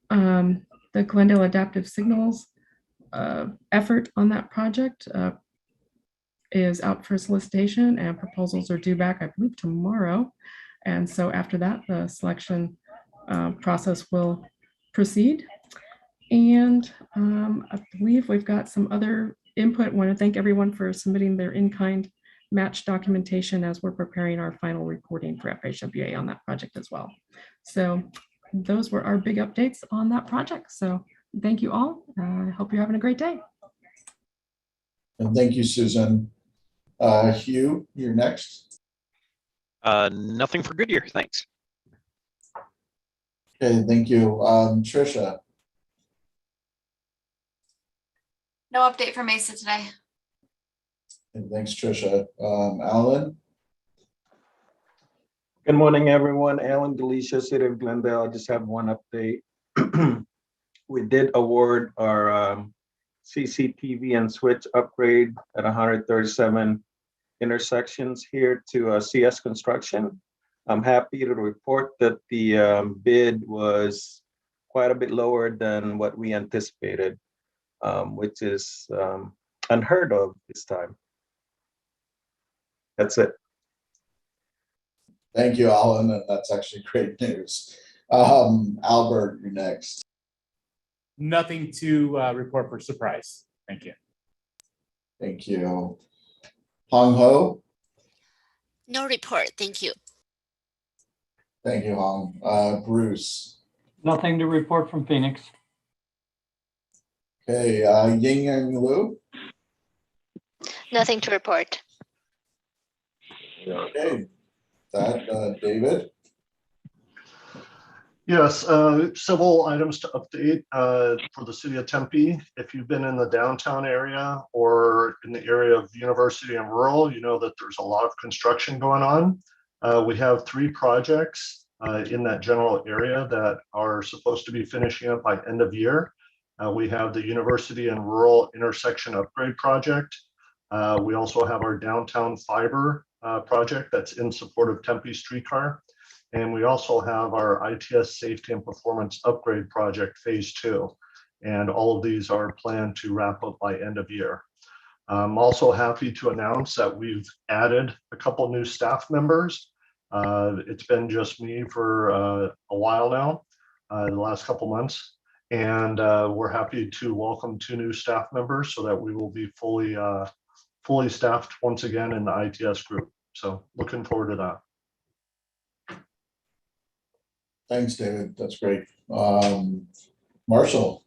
The Glendale Adaptive Signals effort on that project is out for solicitation, and proposals are due back, I believe, tomorrow. And so after that, the selection process will proceed. And I believe we've got some other input. I want to thank everyone for submitting their in-kind match documentation as we're preparing our final reporting for FHWA on that project as well. So those were our big updates on that project. So thank you all. I hope you're having a great day. And thank you, Susan. Hugh, you're next. Nothing for Goodyear, thanks. Okay, thank you. Trisha. No update for Mesa today. And thanks, Trisha. Alan. Good morning, everyone. Alan Galicia, City of Glendale. I just have one update. We did award our CCTV and switch upgrade at 137 intersections here to CS Construction. I'm happy to report that the bid was quite a bit lower than what we anticipated, which is unheard of this time. That's it. Thank you, Alan. And that's actually great news. Albert, you're next. Nothing to report for surprise. Thank you. Thank you. Hong Ho. No report. Thank you. Thank you, Hong. Bruce. Nothing to report from Phoenix. Okay, Ying and Lu. Nothing to report. Okay, David. Yes, several items to update for the city of Tempe. If you've been in the downtown area or in the area of University and Rural, you know that there's a lot of construction going on. We have 3 projects in that general area that are supposed to be finishing up by end of year. We have the University and Rural intersection upgrade project. We also have our downtown fiber project that's in support of Tempe streetcar. And we also have our ITS safety and performance upgrade project phase 2. And all of these are planned to wrap up by end of year. I'm also happy to announce that we've added a couple new staff members. It's been just me for a while now, the last couple months. And we're happy to welcome 2 new staff members so that we will be fully staffed once again in the ITS group. So looking forward to that. Thanks, David. That's great. Marshall.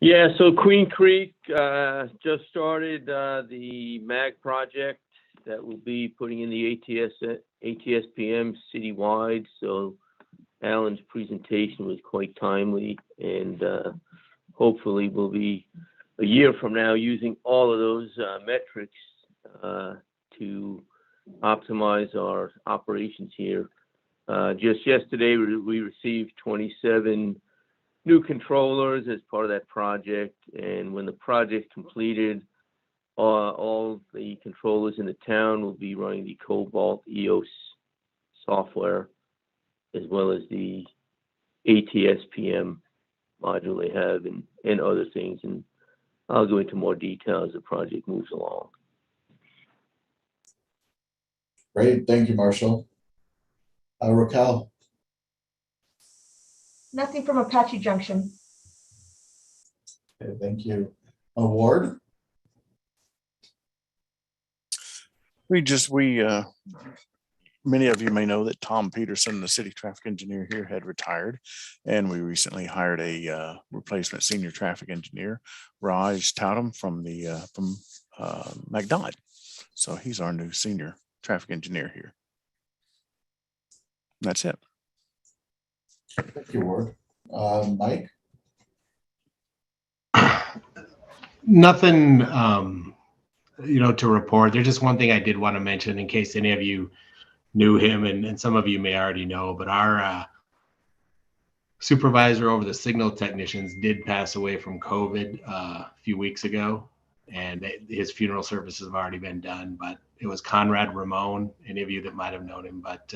Yeah, so Queen Creek just started the MAG project that will be putting in the ATSPM citywide. So Alan's presentation was quite timely, and hopefully we'll be a year from now using all of those metrics to optimize our operations here. Just yesterday, we received 27 new controllers as part of that project. And when the project completed, all the controllers in the town will be running the Cobalt EOS software, as well as the ATSPM module they have and other things. And I'll go into more detail as the project moves along. Great. Thank you, Marshall. Raquel. Nothing from Apache Junction. Okay, thank you. Ward. Many of you may know that Tom Peterson, the city traffic engineer here, had retired, and we recently hired a replacement senior traffic engineer, Raj Tatum from McDonald. So he's our new senior traffic engineer here. That's it. Thank you, Ward. Mike. Nothing, to report. There's just one thing I did want to mention in case any of you knew him, and some of you may already know, but our supervisor over the signal technicians did pass away from COVID a few weeks ago, and his funeral services have already been done. But it was Conrad Ramon, any of you that might have known him, but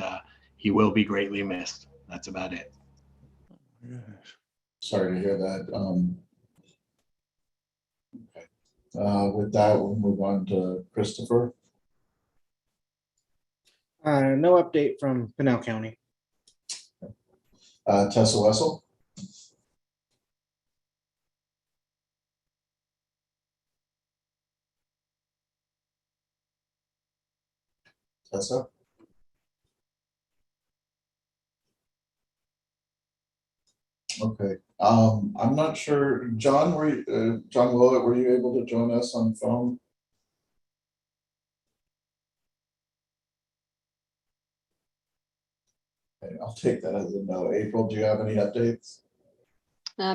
he will be greatly missed. That's about it. Sorry to hear that. Okay. With that, we'll move on to Christopher. No update from Pinell County. Tessa Wessel. Tessa. Okay. I'm not sure. John, John Willett, were you able to join us on phone? Okay, I'll take that as a no. April, do you have any updates?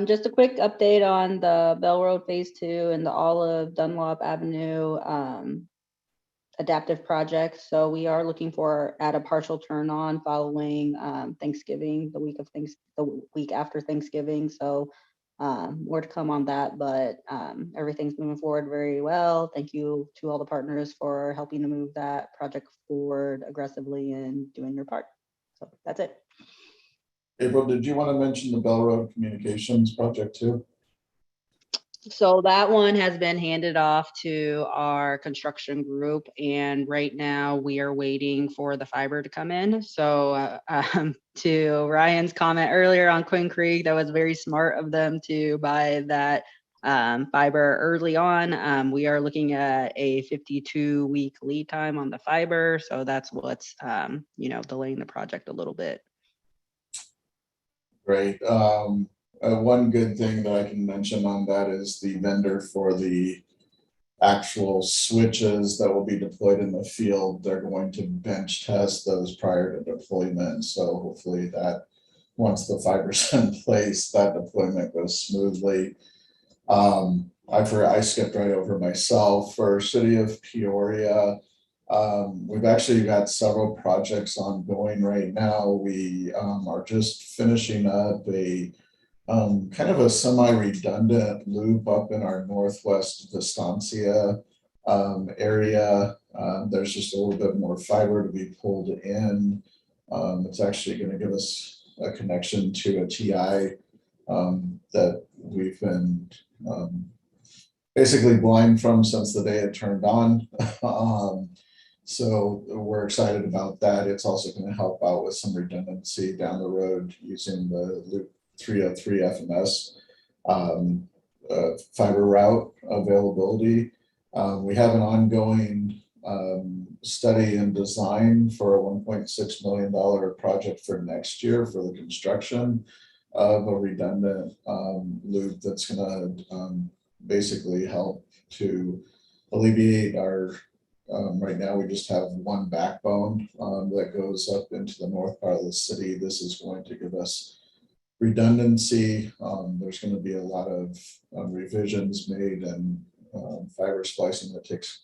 Just a quick update on the Bell Road Phase 2 and the Olive Dunlop Avenue adaptive project. So we are looking for at a partial turn on following Thanksgiving, the week after Thanksgiving. So more to come on that, but everything's moving forward very well. Thank you to all the partners for helping to move that project forward aggressively and doing your part. So that's it. April, did you want to mention the Bell Road Communications project too? So that one has been handed off to our construction group, and right now we are waiting for the fiber to come in. So to Ryan's comment earlier on Quinn Creek, that was very smart of them to buy that fiber early on. We are looking at a 52-week lead time on the fiber, so that's what's delaying the project a little bit. Great. One good thing that I can mention on that is the vendor for the actual switches that will be deployed in the field. They're going to bench test those prior to deployment. So hopefully that once the fiber's in place, that deployment goes smoothly. I skipped right over myself. For City of Peoria, we've actually got several projects ongoing right now. We are just finishing up a kind of a semi-redundant loop up in our northwest Vistancia area. There's just a little bit more fiber to be pulled in. It's actually going to give us a connection to a TI that we've been basically blind from since the day it turned on. So we're excited about that. It's also going to help out with some redundancy down the road using the Loop 303 FMS fiber route availability. We have an ongoing study and design for a $1.6 million project for next year for the construction of a redundant loop that's going to basically help to alleviate our right now we just have one backbone that goes up into the north part of the city. This is going to give us redundancy. There's going to be a lot of revisions made and fiber splicing that takes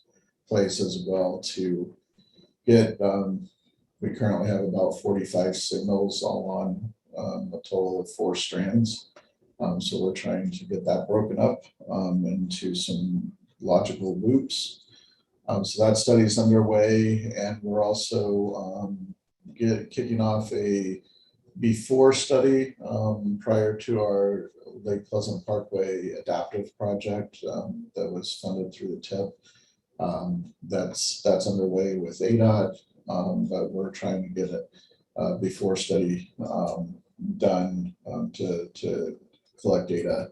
place as well to get, we currently have about 45 signals all on a total of 4 strands. So we're trying to get that broken up into some logical loops. So that study is underway, and we're also kicking off a before study prior to our Lake Pleasant Parkway adaptive project that was funded through the TIP. That's underway with ADOT, but we're trying to get it before study done to collect data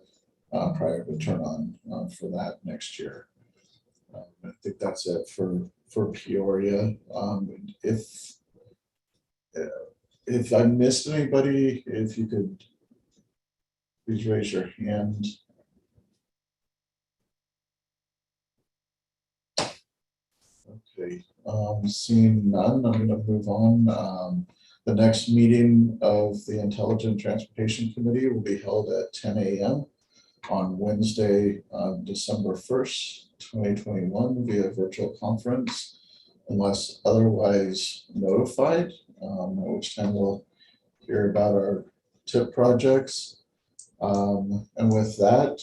prior to turn on for that next year. I think that's it for Peoria. If I missed anybody, if you could please raise your hand. Okay, seeing none, I'm going to move on. The next meeting of the Intelligent Transportation Committee will be held at 10 a.m. on Wednesday, December 1st, 2021 via virtual conference, unless otherwise notified, at which time we'll hear about our TIP projects. And with that,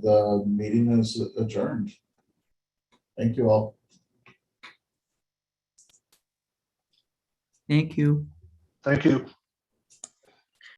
the meeting is adjourned. Thank you all. Thank you. Thank you.